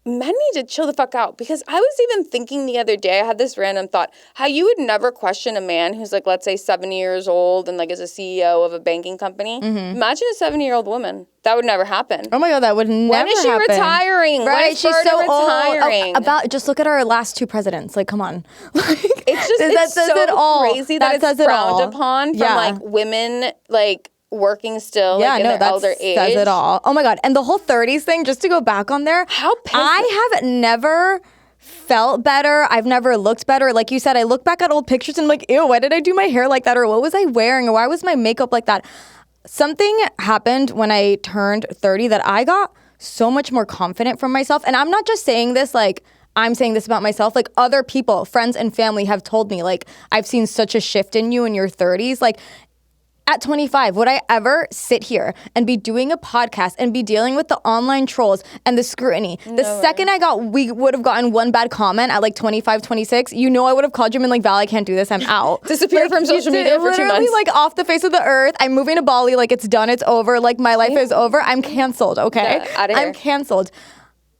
Men need to chill the fuck out, because I was even thinking the other day, I had this random thought, how you would never question a man who's like, let's say 70 years old and like is a CEO of a banking company. Imagine a 70-year-old woman. That would never happen. Oh my God, that would never happen. When is she retiring? Right, when is she's Berta so retiring? old. Just look at our last 2 presidents. Like, come on. Like, it's just, that it's says so it all. crazy that it's frowned upon from like women, like, working still, like, in their elder age. Says it all. Oh my God. And the whole 30s thing, just to go back on there. I have never felt better. I've never looked better. Like you said, I look back at old pictures and I'm like, ew, why did I do my hair like that? Or what was I wearing? Or why was my makeup like that? Something happened when I turned 30 that I got so much more confident from myself. And I'm not just saying this like, I'm saying this about myself. Like, other people, friends and family have told me, like, I've seen such a shift in you in your 30s. Like, at 25, would I ever sit here and be doing a podcast and be dealing with the online trolls and the scrutiny? The second we would have gotten one bad comment at like 25, 26, you know I would have called you and been like, Val, I can't do this, I'm out. Disappear from social media for 2 months. Literally like off the face of the earth. I'm moving to Bali, like it's done, it's over, like my life is over. I'm canceled, okay? I'm canceled.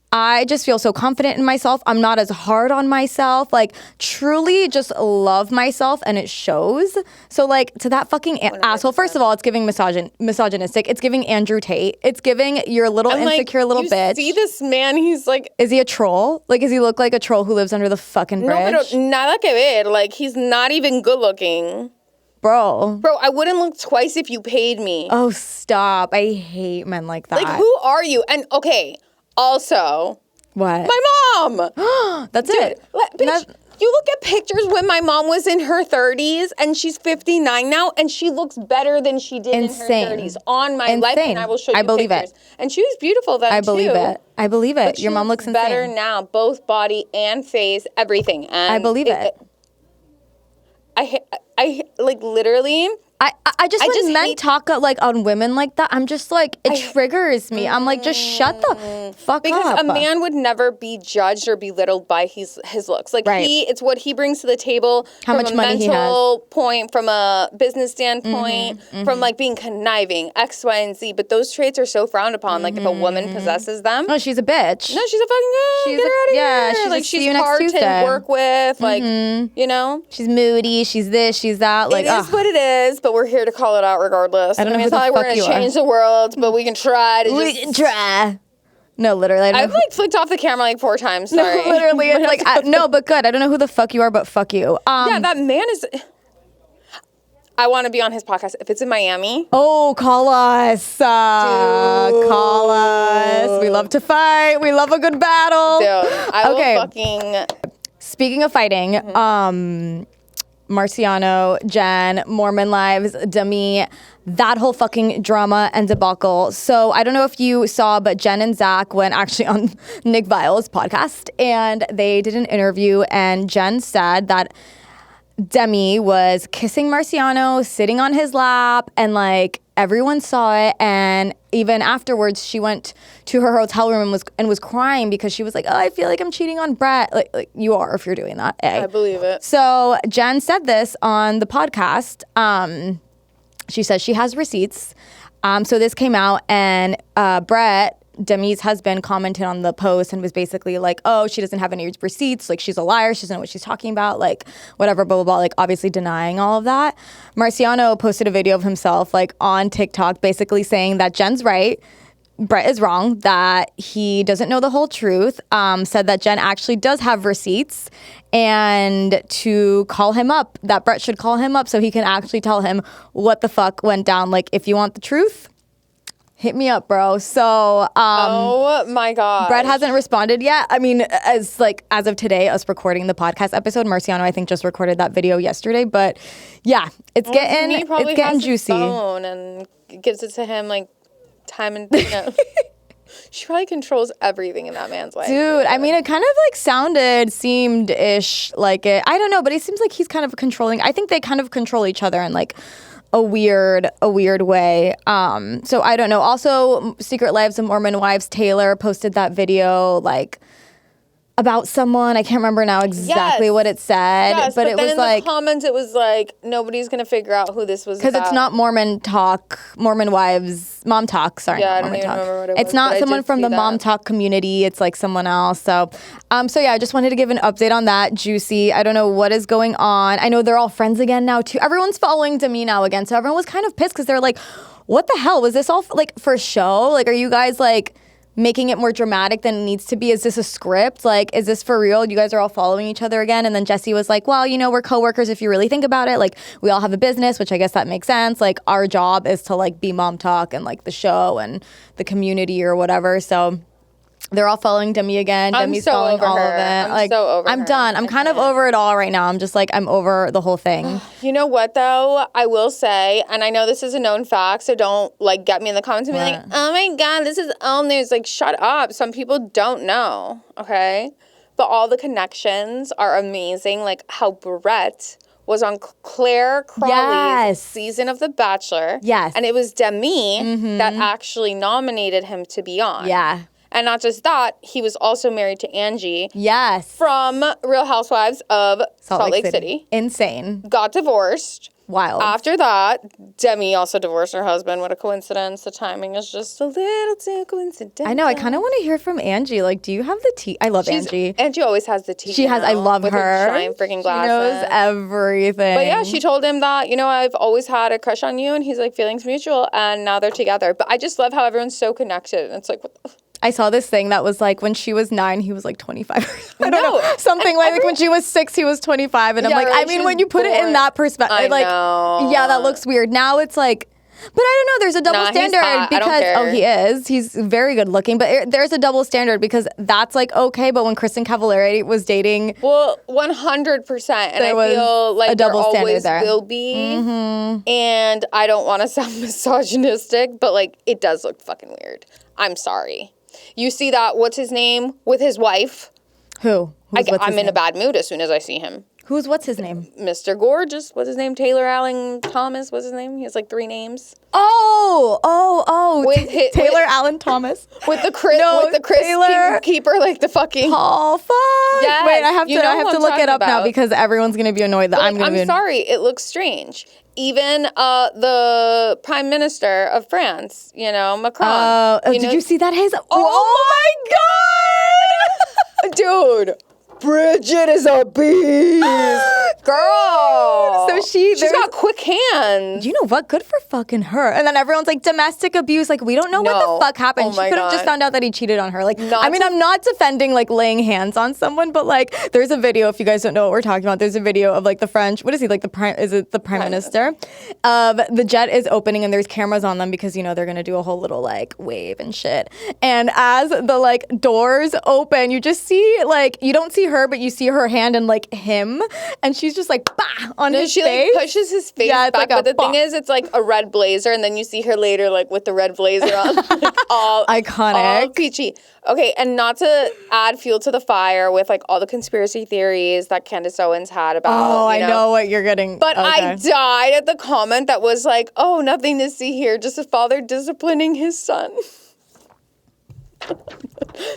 I just feel so confident in myself. I'm not as hard on myself. Like, truly just love myself, and it shows. So, like, to that fucking asshole, first of all, it's giving misogynistic. It's giving Andrew Tate. It's giving your little insecure little bitch. See this man, he's like... Is he a troll? Like, does he look like a troll who lives under the fucking bridge? No, pero nada que ver. Like, he's not even good looking. Bro, I wouldn't look twice if you paid me. Oh, stop. I hate men like that. Like, who are you? And, okay... Also, what? My mom. That's it. Bitch, you look at pictures when my mom was in her 30s and she's 59 now, and she looks better than she did in her 30s. On my life, and I will show you pictures. And she was beautiful then, I believe it. I believe it. But your mom looks insane. Better now, both body and face, everything. And I believe it. I like literally... I just when men talk like on women like that, I'm just like, it triggers me. I'm like, just shut the fuck up. Because a man would never be judged or belittled by his looks. Like it's what he brings to the table. How much money he has. From a mental point, from a business standpoint, from like being conniving, X, Y, and Z. But those traits are so frowned upon. Like if a woman possesses them. No, she's a bitch. No, she's a fucking get her out of here. She's like she's hard to work with. Like, you know? She's moody. She's this, she's that. Like, it is what it is. But we're here to call it out regardless. I don't know it's not like we're going to change the world, but we can try to We can try. No, literally. I've like flicked off the camera like 4 times. Sorry. No, literally. It's like, no, but good. I don't know who the fuck you are, but fuck you. Yeah, that man is... I want to be on his podcast. If it's in Miami... Oh, call us. Call us. We love to fight. We love a good battle. Dude, I will fucking... Speaking of fighting, Marciano, Jen, Mormon Lives, Demi, that whole fucking drama and debacle. So I don't know if you saw, but Jen and Zach went actually on Nick Viall's podcast, and they did an interview, and Jen said that Demi was kissing Marciano, sitting on his lap, and like everyone saw it. And even afterwards, she went to her hotel room and was crying because she was like, "Oh, I feel like I'm cheating on Brett." Like you are if you're doing that. I believe it. So Jen said this on the podcast. She says she has receipts. So this came out, and Brett, Demi's husband, commented on the post and was basically like, "Oh, she doesn't have any receipts. Like, she's a liar. She doesn't know what she's talking about. Like, whatever, blah, blah, blah." Like, obviously denying all of that. Marciano posted a video of himself, like, on TikTok, basically saying that Jen's right, Brett is wrong, that he doesn't know the whole truth, said that Jen actually does have receipts, and to call him up, that Brett should call him up so he can actually tell him what the fuck went down. Like, if you want the truth, hit me up, bro. So, oh my God. Brett hasn't responded yet. I mean, as of today, us recording the podcast episode, Marciano, I think, just recorded that video yesterday. But yeah, it's getting juicy. Phone and gives it to him like time and She probably controls everything in that man's life. Dude, I mean, it kind of like seemed-ish like it. I don't know, but it seems like he's kind of controlling. I think they kind of control each other in like a weird way. So I don't know. Also, Secret Lives of Mormon Wives, Taylor posted that video like about someone. I can't remember now exactly what it said, yes, but it then was in like the comments it was like nobody's gonna figure out who this was because it's not Mormon wives, mom talk. Sorry, Yeah, not I don't Mormon even talk. remember what it It's was, not but I someone did from see the that. mom talk community. It's like someone else. So yeah, I just wanted to give an update on that. Juicy. I don't know what is going on. I know they're all friends again now too. Everyone's following Demi now again, so everyone was kind of pissed because they're like, "What the hell was this all like for show? Like, are you guys like?" making it more dramatic than it needs to be? Is this a script? Like, is this for real? You guys are all following each other again? And then Jessie was like, well, you know, we're coworkers if you really think about it. Like, we all have a business, which I guess that makes sense. Like, our job is to like be mom talk and like the show and the community or whatever. So they're all following Demi again. Demi's so following over all her. of it. I'm like, so over I'm her. done. I'm kind of can't. over it all right now. I'm just like, I'm over the whole thing. You know what, though? I will say, and I know this is a known fact, so don't, like, get me in the comments and be like, oh, my God, this is all news. Like, shut up. Some people don't know, okay? But all the connections are amazing. Like, how Brett was on Claire Crawley's season of The Bachelor. Yes. And it was Demi that actually nominated him to be on. Yeah. And not just that, he was also married to Angie. Yes. From Real Housewives of Salt Lake City. Insane. Got divorced. Wild. After that, Demi also divorced her husband. What a coincidence. The timing is just a little too coincidental. I know. I kind of want to hear from Angie. Like, do you have the tea? I love Angie. Angie always has the tea. She has. I love with her. Giant freaking glasses. She knows everything. But yeah, she told him that, you know, I've always had a crush on you. And he's like, feelings mutual. And now they're together. But I just love how everyone's so connected. And it's like, what the I saw this thing that was like when she was 9, he was like 25. I don't No. know. Something like when she was 6, he was 25. And I'm Yeah, like, right, I she mean, was when you put it in born- that perspective, I like, know. yeah, that looks weird. Now it's like, but I don't know. There's a double Nah, he's standard hot. I don't because care. he is. He's very good looking. But there's a double standard because that's like okay. But when Kristen Cavallari was dating, Well, 100%. And There I was feel like a double there standard always there. will be. And I don't want to sound misogynistic, but like it does look fucking weird. I'm sorry. You see that, what's his name, with his wife? who? What's his I'm in name? a bad mood as soon as I see him. What's his name? Mr. Gorgeous, what's his name? Taylor Allen Thomas, what's his name? He has like 3 names. Oh. Taylor Allen Thomas. With the Chris, Taylor keeper, like the fucking... Oh, fuck. Yes, Wait, I have you know to who I'm look it talking up now about. because everyone's going to be annoyed that I'm going to be... sorry, it looks strange. Even the Prime Minister of France, you know, Macron. Did you see that? Oh my God! Dude, Bridget is a beast. Girl. So she's got quick hands. You know what? Good for fucking her. And then everyone's like, domestic abuse. Like, we don't know what the fuck happened. Oh She my could have just God. found out that he cheated on her. Like, Not I mean, I'm not defending like laying hands on someone, but like, there's a video. If you guys don't know what we're talking about, there's a video of like the French. What is he like? Is it the prime minister? The jet is opening and there's cameras on them because you know they're gonna do a whole little like wave and shit. And as the like doors open, you just see like you don't see her, but you see her hand and like him, and she's just like bah on his She face. like pushes his face Yeah, it's back, like a but the thing bah. is, it's like a red blazer, and then you see her later like with the red blazer on, like, all Iconic. all peachy. Okay, and not to add fuel to the fire with like all the conspiracy theories that Candace Owens had about. Oh, you I know what you're getting. But I okay. died at the comment that was like, "Oh, nothing to see here, just a father disciplining his son."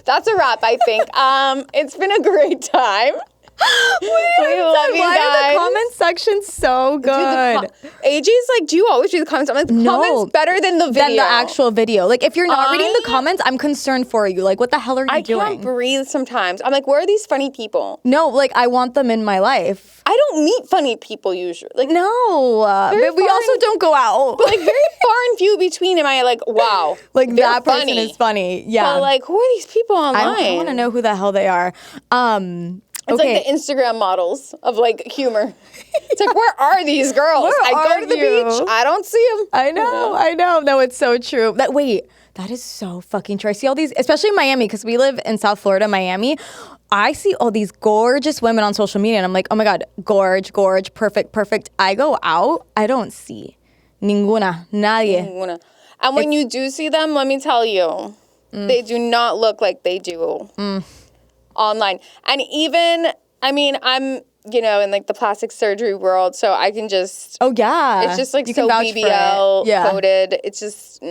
That's a wrap, I think. It's been a great time. We love you Why are guys. the comment section so good? AJ's like, do you always read the comments? I'm like, the comments better than the video. Than the actual video. Like, if you're not reading the comments, I'm concerned for you. Like, what the hell are you doing? I can't breathe sometimes. I'm like, where are these funny people? No, like, I want them in my life. I don't meet funny people usually. Like, No, but we also don't go out. But like very far and few between. Am I like, wow, like they're that person funny. is funny. Yeah. But like, who are these people online? I want to know who the hell they are. It's okay. like the Instagram models of like humor. It's like, where are these girls? Where I go are to the you? beach. I don't see them. I know. No, it's so true. That is so fucking true. I see all these, especially in Miami, because we live in South Florida, Miami. I see all these gorgeous women on social media, and I'm like, oh my God, gorge, perfect. I go out, I don't see ninguna, nadie. And when you do see them, let me tell you, They do not look like they do online. And even, I mean, I'm, you know, in like the plastic surgery world, so I can just. Oh, yeah. It's just like you so can vouch for BBL it. Yeah. coded. It's just.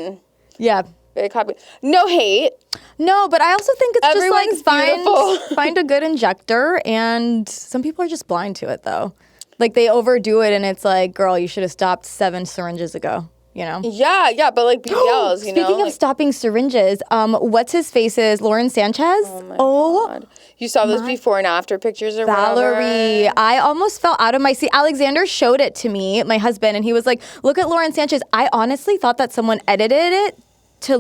Yeah. Very copy. No hate. No, but I also think it's Everyone's just like beautiful. find a good injector, and some people are just blind to it though. Like they overdo it, and it's like, girl, you should have stopped 7 syringes ago. You know? Yeah, but like BBLs, you know. Speaking of stopping syringes, what's his face's Lauren Sanchez? Oh my God. You saw those before and after pictures or Valerie, whatever? I almost fell out of my seat. Alexander showed it to me, my husband, and he was like, "Look at Lauren Sanchez." I honestly thought that someone edited it to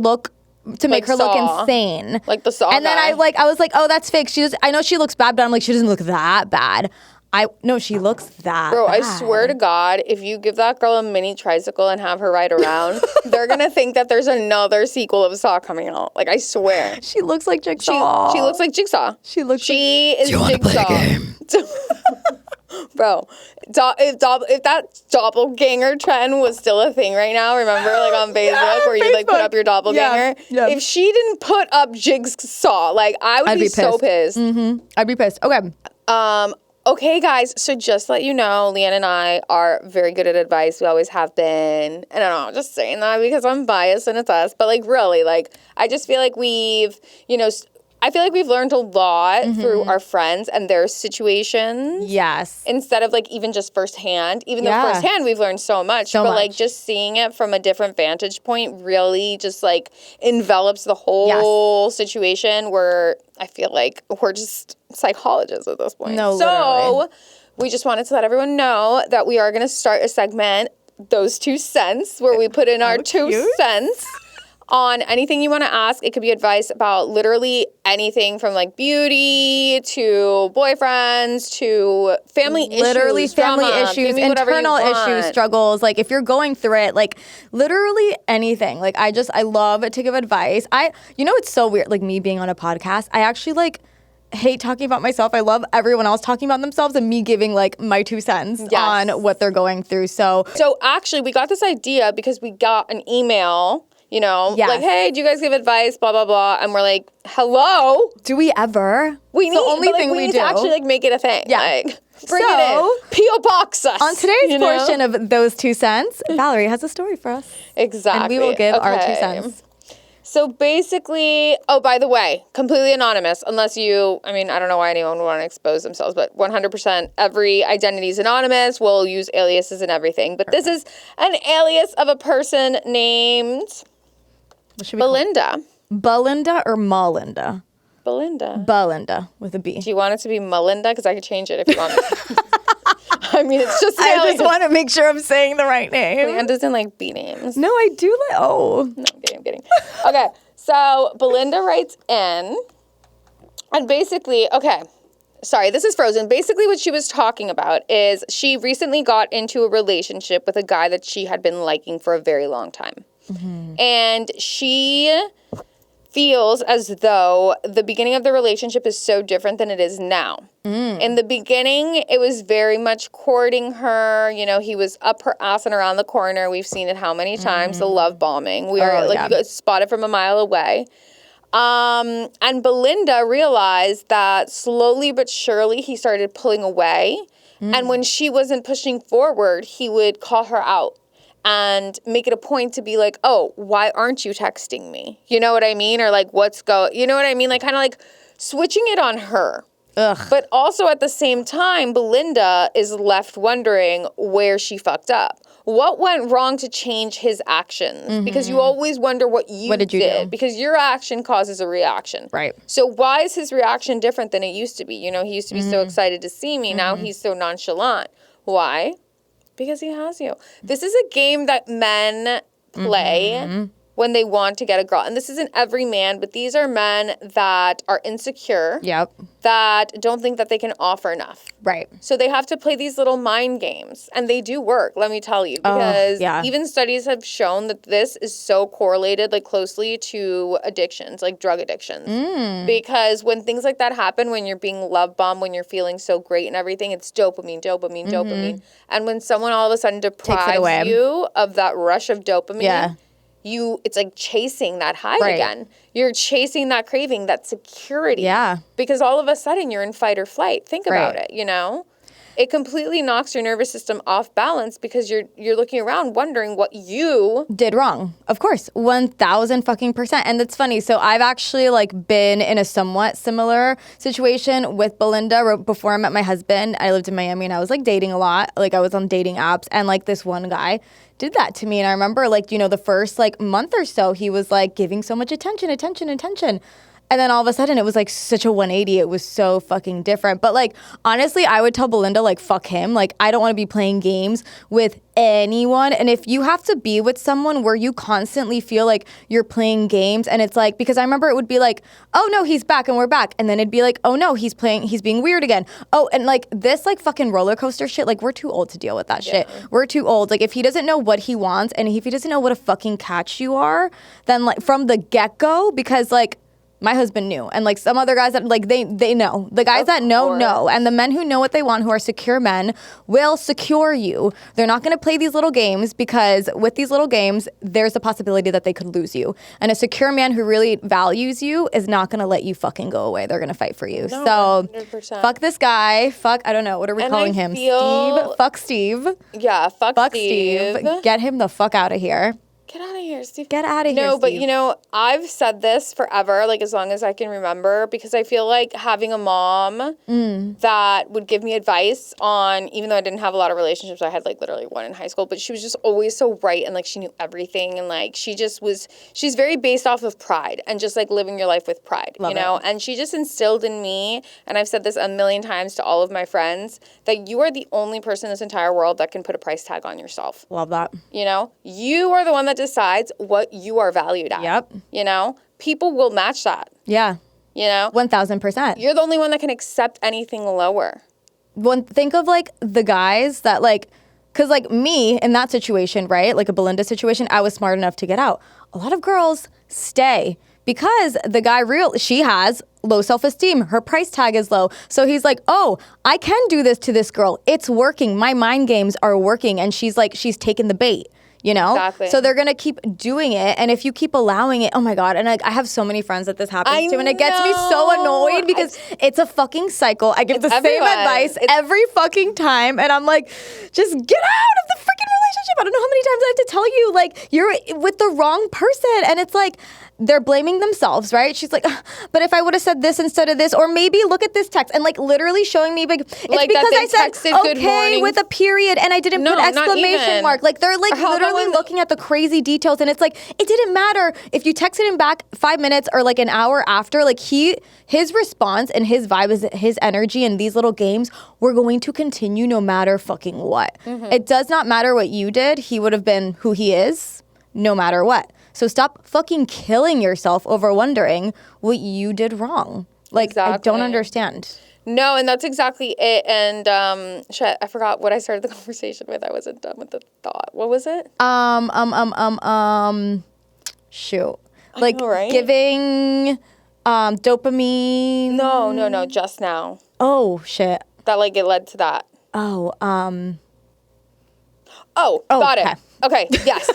make her look Saw. insane, Like the Saw And then guy. I was like, "Oh, that's fake." I know she looks bad, but I'm like, she doesn't look that bad. No, she looks that Bro, bad. I swear to God, if you give that girl a mini tricycle and have her ride around, they're going to think that there's another sequel of Saw coming out. Like, I swear. She looks like Jigsaw. She looks like Jigsaw. She is Jigsaw. Play a game? Bro, if that doppelganger trend was still a thing right now, remember, like on Facebook, where you like put up your doppelganger? Yeah. If she didn't put up Jigsaw, like I would be so pissed. I'd be pissed. Okay. Okay, guys, so just to let you know, Leanne and I are very good at advice. We always have been. And I don't know, just saying that because I'm biased and it's us. But, like, really, like, I just feel like I feel like we've learned a lot through our friends and their situations. Yes. Instead of, like, even just firsthand. Even though firsthand we've learned so much. Like, just seeing it from a different vantage point really just, like, envelops the whole situation where I feel like we're just psychologists at this point. No, so literally. we just wanted to let everyone know that we are going to start a segment, Those 2 Cents, where we put in our 2 cents on anything you want to ask. It could be advice about literally anything from like beauty to boyfriends to family issues. Literally family drama, issues, whatever you internal issues, want. struggles. Like if you're going through it, like literally anything. Like I love to give advice. It's so weird. Like me being on a podcast, I actually like hate talking about myself. I love everyone else talking about themselves and me giving like my 2 cents on what they're going through. So actually we got this idea because we got an email, like, hey, do you guys give advice, blah, blah, blah. And we're like, hello? Do we ever? We need, the only thing we we need do. to actually like make it a thing. Yeah. Like, bring it in. P.O. Box us. On today's portion of Those 2 Cents, Valerie has a story for us. Exactly. And we will give our 2 cents. So basically, by the way, completely anonymous, unless I don't know why anyone would want to expose themselves, but 100% every identity is anonymous. We'll use aliases and everything. But this is an alias of a person named Belinda. Belinda or Melinda? Belinda with a B. Do you want it to be Melinda? Because I could change it if you want me. I mean, it's just an alias. I just want to make sure I'm saying the right name. Leanne doesn't like B names. No, I do like. Oh. No, I'm kidding. Okay, so Belinda writes in, and basically, this is frozen. Basically, what she was talking about is she recently got into a relationship with a guy that she had been liking for a very long time. Mm-hmm. And she feels as though the beginning of the relationship is so different than it is now. In the beginning, it was very much courting her. He was up her ass and around the corner. We've seen it how many times, the love bombing. You got spotted from a mile away. And Belinda realized that slowly but surely he started pulling away. And when she wasn't pushing forward, he would call her out and make it a point to be like, oh, why aren't you texting me? You know what I mean? Or like, you know what I mean? Like kind of like switching it on her. Ugh. But also at the same time, Belinda is left wondering where she fucked up. What went wrong to change his actions? Mm-hmm. Because you always wonder what you did. Do? Because your action causes a reaction. Right. So why is his reaction different than it used to be? He used to be so excited to see me. Now he's so nonchalant. Why? Because he has you. This is a game that men play when they want to get a girl. And this isn't every man, but these are men that are insecure. Yep. That don't think that they can offer enough. Right. So they have to play these little mind games. And they do work, let me tell you. Because even studies have shown that this is so correlated, like closely to addictions, like drug addictions. Because when things like that happen, when you're being love bombed, when you're feeling so great and everything, it's dopamine. And when someone all of a sudden deprives you of that rush of dopamine, it's like chasing that high Right. again. You're chasing that craving, that security. Yeah. Because all of a sudden you're in fight or flight. Think about Right. it, you know? It completely knocks your nervous system off balance because you're looking around wondering what you did wrong. Of course, 1,000%. And it's funny. So I've actually like been in a somewhat similar situation with Belinda before I met my husband. I lived in Miami and I was like dating a lot. Like I was on dating apps and like this one guy did that to me. And I remember like, you know, the first like month or so, he was like giving so much attention. And then all of a sudden, it was like such a 180. It was so fucking different. But like, honestly, I would tell Belinda, like, fuck him. Like, I don't want to be playing games with anyone. And if you have to be with someone where you constantly feel like you're playing games, and it's like, because I remember it would be like, oh no, he's back and we're back. And then it'd be like, oh no, he's being weird again. Oh, and like this like fucking roller coaster shit, like we're too old to deal with that shit. We're too old. Like if he doesn't know what he wants and if he doesn't know what a fucking catch you are, then like from the get-go, because like, my husband knew. And like some other guys that like they know. The guys that know. And the men who know what they want, who are secure men, will secure you. They're not going to play these little games because with these little games, there's a possibility that they could lose you. And a secure man who really values you is not going to let you fucking go away. They're going to fight for you. No, so 100%. fuck this guy. Fuck, I don't know. What are we calling him? Steve? Fuck Steve. Yeah, fuck Steve. Get him the fuck out of here. Get out of here, Steve. Get out of here, No, Steve. but you know, I've said this forever, like as long as I can remember, because I feel like having a mom that would give me advice on, even though I didn't have a lot of relationships, I had like literally one in high school, but she was just always so right and like she knew everything and like she's very based off of pride and just like living your life with pride, Love you know? it. And she just instilled in me, and I've said this a million times to all of my friends, that you are the only person in this entire world that can put a price tag on yourself. Love that. You know, you are the one that decides what you are valued at. Yep. You know, people will match that. Yeah. You know, 1,000%. you're the only one that can accept anything lower. Think of like the guys that like, cause like me in that situation, right? Like a Belinda situation, I was smart enough to get out. A lot of girls stay because the guy she has low self-esteem. Her price tag is low. So he's like, oh, I can do this to this girl. It's working. My mind games are working. And she's taken the bait. You know? Exactly. So they're going to keep doing it. And if you keep allowing it, oh my God. And I have so many friends that this happens to. And it gets me so annoyed because it's a fucking cycle. I give the same advice every fucking time. And I'm like, just get out of the freaking relationship. I don't know how many times I have to tell you, like, you're with the wrong person. And it's like, they're blaming themselves, right? She's like, but if I would have said this instead of this, or maybe look at this text, and like literally showing me like it's like because I said good okay morning with a period and I didn't put exclamation mark. Like they're like literally looking at the crazy details, and it's like it didn't matter if you texted him back 5 minutes or like an hour after. Like his response and his vibe is his energy, and these little games were going to continue no matter fucking what. It does not matter what you did. He would have been who he is no matter what. So stop fucking killing yourself over wondering what you did wrong. Like, exactly. I don't understand. No, and that's exactly it. And shit, I forgot what I started the conversation with. I wasn't done with the thought. What was it? Shoot. Like know, right? giving dopamine. No, just now. Oh, shit. That like it led to that. Oh, got okay. it. Okay, yes.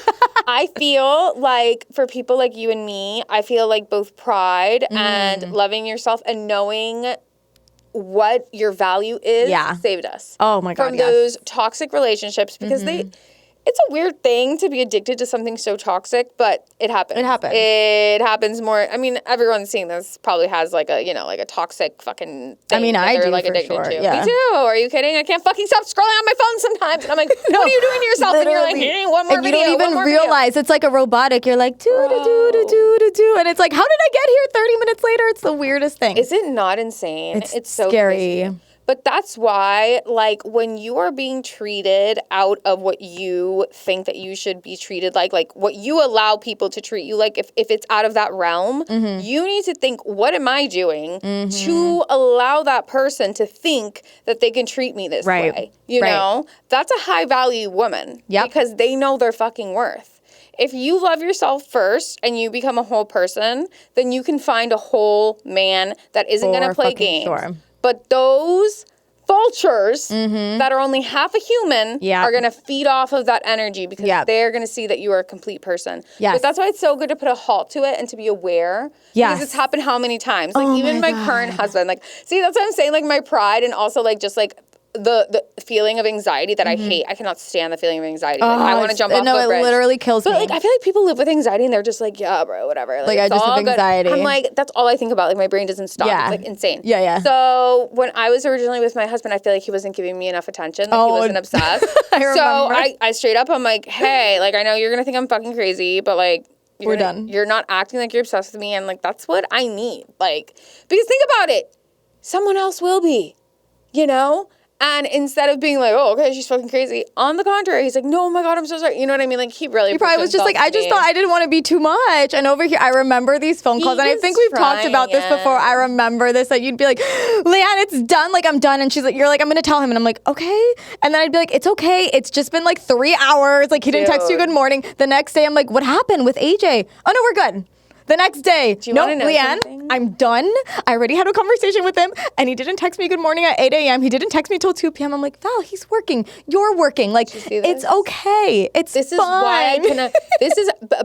I feel like for people like you and me, I feel like both pride and loving yourself and knowing what your value is saved us. Oh my God, from those toxic relationships because it's a weird thing to be addicted to something so toxic, but it happens. It happens more. I mean, everyone seeing this probably has like a toxic fucking thing. I mean, I do like for addicted sure. to. Yeah. Me too. Are you kidding? I can't fucking stop scrolling on my phone sometimes. And I'm like, what are you doing to yourself? And you're like, one more and video. You don't even realize it's like a robotic. You're like, do. And it's like, how did I get here 30 minutes later? It's the weirdest thing. Is it not insane? It's so scary. crazy. But that's why, like, when you are being treated out of what you think that you should be treated like what you allow people to treat you like, if it's out of that realm, you need to think, what am I doing to allow that person to think that they can treat me this way? You know? That's a high-value woman. Yep. Because they know their fucking worth. If you love yourself first and you become a whole person, then you can find a whole man that isn't going to play games. Sure. But those vultures that are only half a human are going to feed off of that energy because they're going to see that you are a complete person. But that's why it's so good to put a halt to it and to be aware. Because it's happened how many times? Like, even my current husband, like, see, that's what I'm saying, like, my pride and also, like, just, like, the feeling of anxiety that I hate. I cannot stand the feeling of anxiety. Like, I want to jump off a bridge. No, it literally kills me. But, like, I feel like people live with anxiety and they're just like, yeah, bro, whatever. Like I just have anxiety. I'm like, that's all I think about. Like, my brain doesn't stop. It's, like, insane. Yeah. So, when I was originally with my husband, I feel like he wasn't giving me enough attention. Like, he wasn't obsessed. So, I straight up, I'm like, hey, like, I know you're going to think I'm fucking crazy, but, like, we're done. You're not acting like you're obsessed with me. And, like, that's what I need. Like, because think about it. Someone else will be, you know? And instead of being like, oh, okay, she's fucking crazy, on the contrary, he's like, no, oh my God, I'm so sorry. You know what I mean? Like, he probably was just like, I just thought I didn't want to be too much. And over here, I remember these phone calls. And I think we've talked about this before. I remember this, that you'd be like, Leanne, it's done. Like, I'm done. And she's like, you're like, I'm going to tell him. And I'm like, okay. And then I'd be like, it's okay. It's just been like 3 hours. Like, he didn't text you good morning. The next day, I'm like, what happened with AJ? Oh, no, we're good. The next day, no, Leanne, something? I'm done. I already had a conversation with him, and he didn't text me good morning at 8 a.m. He didn't text me till 2 p.m. I'm like, Val, he's working. You're working. Like, it's okay. It's fine. This is why I cannot.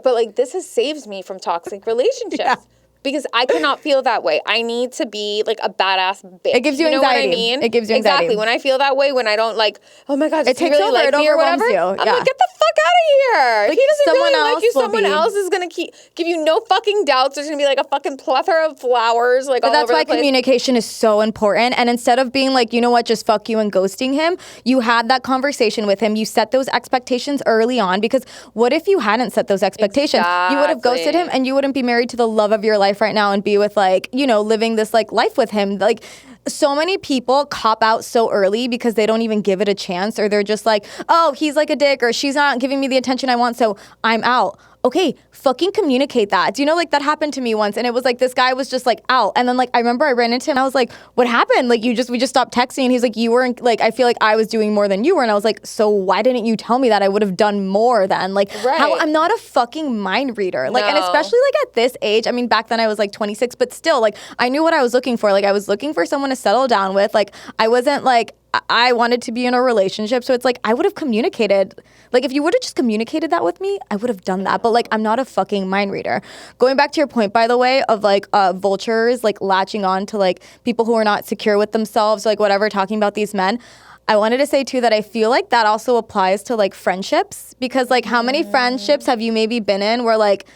But like, this has saved me from toxic relationships. Yeah. Because I cannot feel that way. I need to be like a badass bitch. It gives you anxiety. Know what I mean? It gives you anxiety. Exactly. When I feel that way, when I don't like, oh my God, does he takes really over, like it me or whatever? you. I'm like, get the fuck out of here. Like, if he doesn't someone really like you, else someone else is going to give you no fucking doubts. There's going to be like a fucking plethora of flowers like all over the place. But that's why communication is so important. And instead of being like, you know what, just fuck you and ghosting him, you had that conversation with him. You set those expectations early on, because what if you hadn't set those expectations? Exactly. You would have ghosted him and you wouldn't be married to the love of your life right now and be with, like, you know, living this like life with him. Like, so many people cop out so early because they don't even give it a chance, or they're just like, oh, he's like a dick, or she's not giving me the attention I want, so I'm out. Okay, fucking communicate that. Do you know, like, that happened to me once, and it was like, this guy was just like out, and then like I remember I ran into him and I was like, what happened? Like, we just stopped texting, and he's like, you weren't, like, I feel like I was doing more than you were. And I was like, so why didn't you tell me that? I would have done more then. Like, how, I'm not a fucking mind reader. Like, and especially like at this age, I mean, back then I was like 26, but still, like, I knew what I was looking for. Like, I was looking for someone to settle down with. Like, I wasn't like, I wanted to be in a relationship. So it's like, I would have communicated. Like, if you would have just communicated that with me, I would have done that. But like, I'm not a fucking mind reader. Going back to your point, by the way, of like vultures, like latching on to like people who are not secure with themselves, like whatever, talking about these men. I wanted to say too that I feel like that also applies to like friendships, because like how many friendships have you maybe been in where like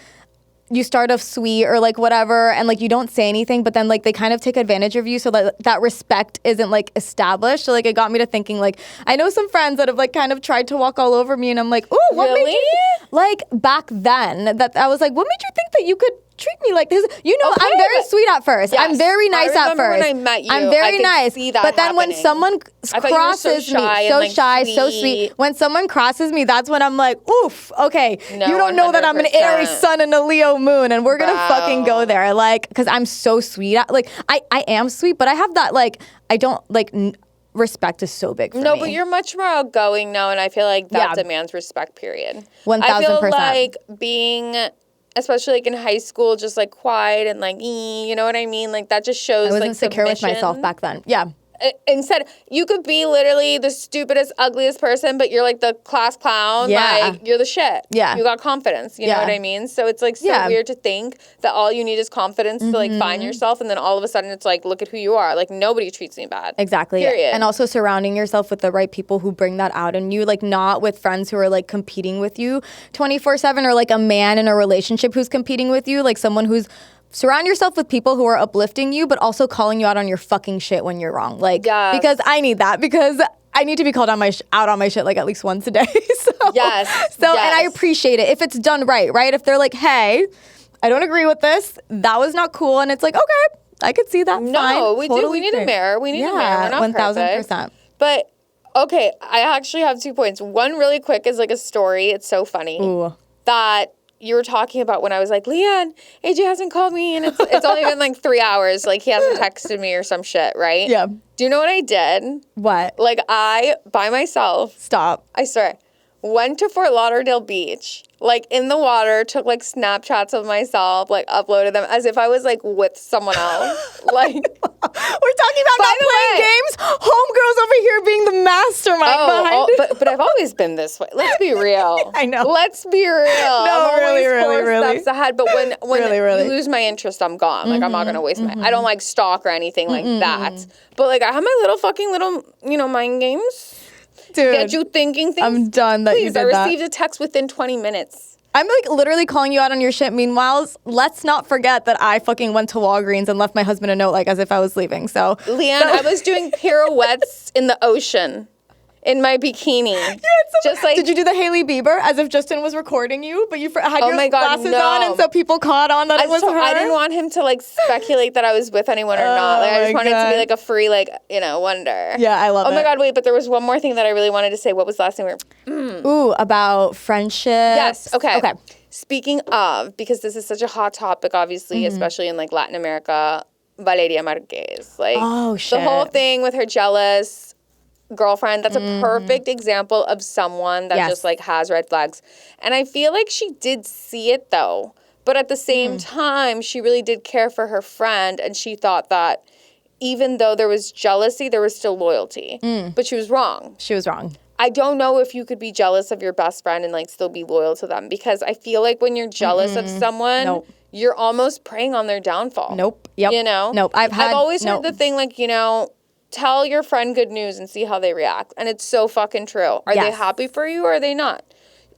you start off sweet or like whatever, and like you don't say anything, but then like they kind of take advantage of you, so that respect isn't like established. So like it got me to thinking, like, I know some friends that have like kind of tried to walk all over me, and I'm like, ooh, what really? made you, like, back then, that I was like, what made you think that you could treat me like this? You know, okay, I'm very sweet at first. Yes. I'm very nice at first. When I met you, I'm very nice. See that but then happening. when someone crosses me, so shy, so sweet. When someone crosses me, that's when I'm like, oof, okay, no, you don't know that I'm an Aries sun and a Leo moon, and we're gonna fucking go there. Like, because I'm so sweet. Like, I am sweet, but I have that, like, I don't, like, respect is so big for me. No, but you're much more outgoing now, and I feel like that demands respect, period. 1000%. I feel like being, especially like in high school, just like quiet and like, you know what I mean? Like, that just shows, I wasn't like, secure submission. with myself back then. Yeah. Instead, you could be literally the stupidest, ugliest person, but you're like the class clown. Yeah. Like, you're the shit. Yeah. You got confidence. You know what I mean? So it's like so weird to think that all you need is confidence to like find yourself, and then all of a sudden it's like, look at who you are. Like, nobody treats me bad. Exactly. Period. And also surrounding yourself with the right people who bring that out in you, like, not with friends who are like competing with you 24/7, or like a man in a relationship who's competing with you, like someone who's. Surround yourself with people who are uplifting you, but also calling you out on your fucking shit when you're wrong. Like, because I need that, because I need to be called on out on my shit like at least once a day. And I appreciate it if it's done right? If they're like, hey, I don't agree with this. That was not cool. And it's like, okay, I could see that. No, fine. we do. We need a mirror. We need a mirror. We're not 1000%. But okay, I actually have 2 points. One really quick is like a story. It's so funny that you were talking about when I was like, Leanne, AJ hasn't called me, and it's only been like 3 hours. Like, he hasn't texted me or some shit, right? Yeah. Do you know what I did? What? Like, I, by myself. Stop. I swear. went to Fort Lauderdale Beach, like in the water, took like Snapchats of myself, like uploaded them as if I was like with someone else. Like, we're talking about not playing games. Homegirls over here being the mastermind behind it. But I've always been this way. Let's be real. I know. Let's be real. No, I'm always really. steps ahead. But when Really. you lose my interest, I'm gone. Like I'm not gonna waste my. I don't like stalk or anything like that. But like I have my little mind games. Dude, Get you thinking things. I'm done that you did that. I received a text within 20 minutes. I'm like literally calling you out on your shit. Meanwhile, let's not forget that I fucking went to Walgreens and left my husband a note like as if I was leaving. So Leanne, I was doing pirouettes in the ocean in my bikini. Just like, did you do the Hailey Bieber as if Justin was recording you, but you had your glasses on and so people caught on that it was her? I didn't want him to like speculate that I was with anyone or not. Like I just wanted it to be like a free wonder. Yeah, I love it. Oh my God, wait, but there was one more thing that I really wanted to say. What was the last thing Ooh, about friendship. Yes, okay. Speaking of, because this is such a hot topic, obviously, especially in like Latin America, Valeria Marquez. Like the whole thing with her jealous girlfriend, that's a perfect example of someone that just like has red flags. And I feel like she did see it though, but at the same time she really did care for her friend, and she thought that even though there was jealousy, there was still loyalty. But she was wrong. I don't know if you could be jealous of your best friend and like still be loyal to them, because I feel like when you're jealous of someone, you're almost preying on their downfall. You know? I've always heard the thing like, tell your friend good news and see how they react. And it's so fucking true. Are they happy for you or are they not?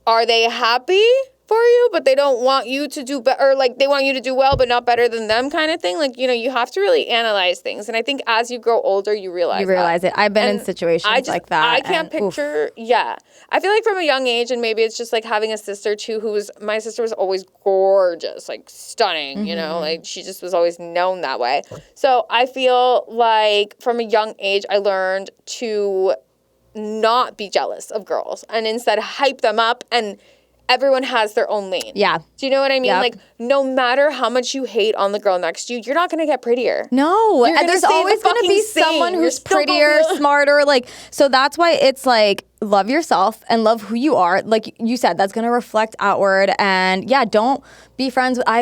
Are they happy for you, but they don't want you to do better, or like they want you to do well, but not better than them kind of thing? Like, you have to really analyze things. And I think as you grow older, you realize it. I've been in situations like that. I can't picture, I feel like from a young age, and maybe it's just like having a sister too, my sister was always gorgeous, like stunning, like she just was always known that way. So I feel like from a young age, I learned to not be jealous of girls and instead hype them up, and everyone has their own lane. Yeah. Do you know what I mean? Yep. Like, no matter how much you hate on the girl next to you, you're not going to get prettier. No. And there's always going to be someone who's prettier, smarter. Like, so that's why it's like, love yourself and love who you are. Like you said, that's going to reflect outward. And don't be friends. I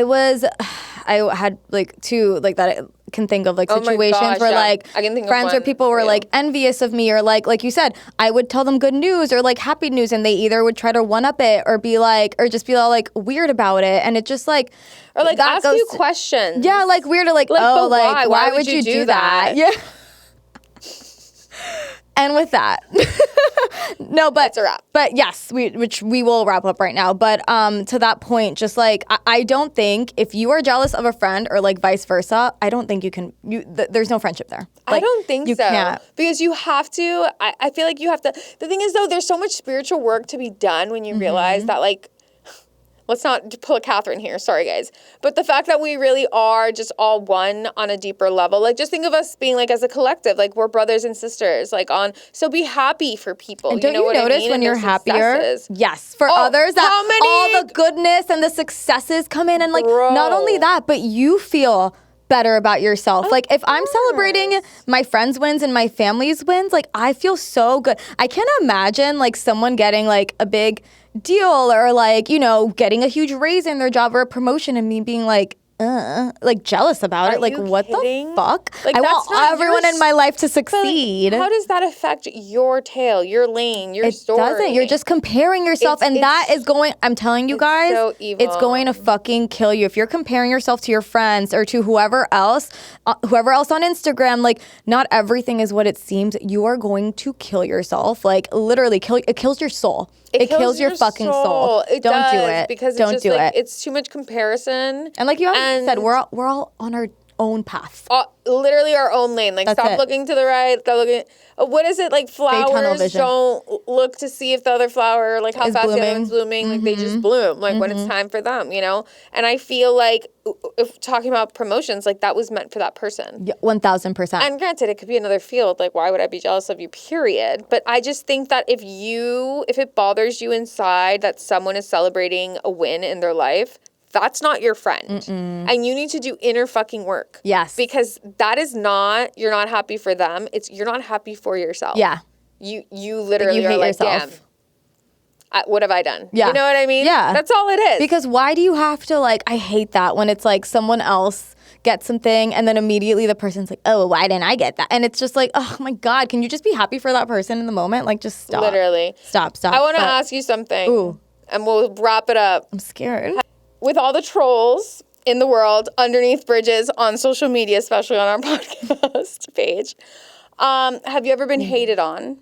had like two like that. I can think of like situations where like friends where people were like envious of me, or like you said, I would tell them good news or like happy news, and they either would try to one up it or be like, or just be all like weird about it, and it just like, or like ask you questions. Yeah, like weird, or like oh, like why would you do that? Yeah. And with that, no, but that's a wrap. But yes, which we will wrap up right now. But to that point, just like I don't think if you are jealous of a friend or like vice versa, I don't think you can. There's no friendship there. Like, I don't think you so. Can't. Because you have to. I feel like you have to. The thing is though, there's so much spiritual work to be done when you realize that like. Let's not pull a Catherine here. Sorry, guys. But the fact that we really are just all one on a deeper level. Like, just think of us being, like, as a collective. Like, we're brothers and sisters. Like, so be happy for people. And don't you notice when you're happier? Yes. For others, that all the goodness and the successes come in. And, like, not only that, but you feel better about yourself. Like, if I'm celebrating my friends' wins and my family's wins, like, I feel so good. I can't imagine, like, someone getting, like, a big deal or like, getting a huge raise in their job or a promotion and me being like jealous about it. Like, what the fuck? Like, I want everyone in my life to succeed. Like, how does that affect your tale, your lane, your story? It doesn't. You're just comparing yourself, and that is going, I'm telling you guys, so evil. It's going to fucking kill you. If you're comparing yourself to your friends or to whoever else on Instagram, like, not everything is what it seems. You are going to kill yourself. Like, literally, it kills your soul. It kills your fucking soul. Don't do it. Because don't do it. It's too much comparison. And like you said, we're all on our own path. Literally our own lane. Like, stop looking to the right. Stop looking. What is it? Like, flowers don't look to see if the other flower, like how fast the other one's blooming. Like, they just bloom. Like, when it's time for them, And I feel like, if talking about promotions, like, that was meant for that person. Yeah, 1,000%. And granted, it could be another field. Like, why would I be jealous of you, period? But I just think that if it bothers you inside that someone is celebrating a win in their life, that's not your friend. And you need to do inner fucking work. Yes. Because you're not happy for them. You're not happy for yourself. Yeah. You literally are like, damn, what have I done? Yeah. You know what I mean? Yeah. That's all it is. Because why do you have to, like, I hate that when it's like someone else gets something and then immediately the person's like, oh, why didn't I get that? And it's just like, oh my God, can you just be happy for that person in the moment? Like, just stop. Literally. Stop. I want to ask you something. Ooh. And we'll wrap it up. I'm scared. With all the trolls in the world, underneath bridges, on social media, especially on our podcast page, have you ever been hated on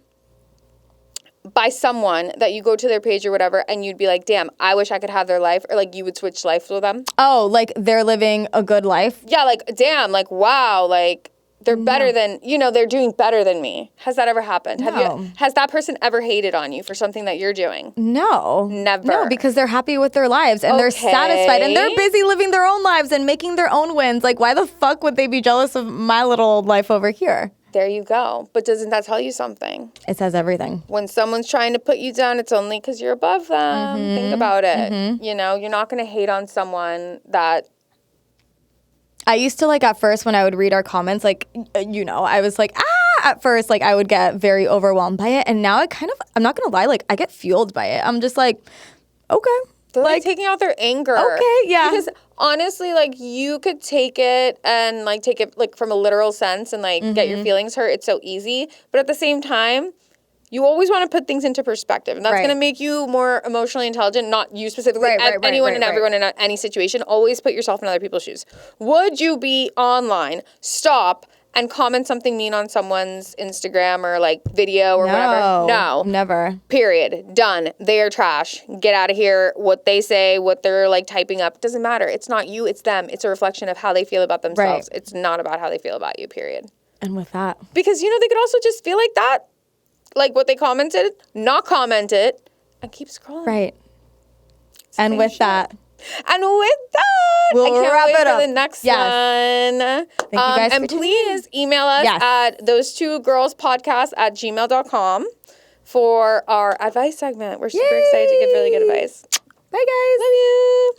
by someone that you go to their page or whatever and you'd be like, damn, I wish I could have their life, or like you would switch life with them? Oh, like they're living a good life? Yeah, like, damn, like, wow, like, they're better than, they're doing better than me. Has that ever happened? No. Has that person ever hated on you for something that you're doing? No. Never. No, because they're happy with their lives and they're satisfied and they're busy living their own lives and making their own wins. Like, why the fuck would they be jealous of my little life over here? There you go. But doesn't that tell you something? It says everything. When someone's trying to put you down, it's only because you're above them. Think about it. You're not going to hate on someone that... I used to, like, at first when I would read our comments, like, I was like, at first, like, I would get very overwhelmed by it. And now I kind of, I'm not going to lie, like, I get fueled by it. I'm just like, okay. They're like taking out their anger. Okay, yeah. Because honestly, like, you could take it and, like, take it, like, from a literal sense and, like, get your feelings hurt. It's so easy. But at the same time, you always want to put things into perspective. And that's going to make you more emotionally intelligent, not you specifically, anyone and everyone in any situation. Always put yourself in other people's shoes. Would you be online, stop, and comment something mean on someone's Instagram or, like, video or whatever? No. Never. Period. Done. They are trash. Get out of here. What they say, what they're, like, typing up, doesn't matter. It's not you. It's them. It's a reflection of how they feel about themselves. Right. It's not about how they feel about you, period. And with that. Because, they could also just feel like that. Like what they commented, not comment it, and keep scrolling. Right. And with that. And with that, we'll I can't wrap wait it for up. the next one. Thank you guys and for please email us at those2girlspodcast@gmail.com for our advice segment. We're super excited to give really good advice. Bye, guys. Love you.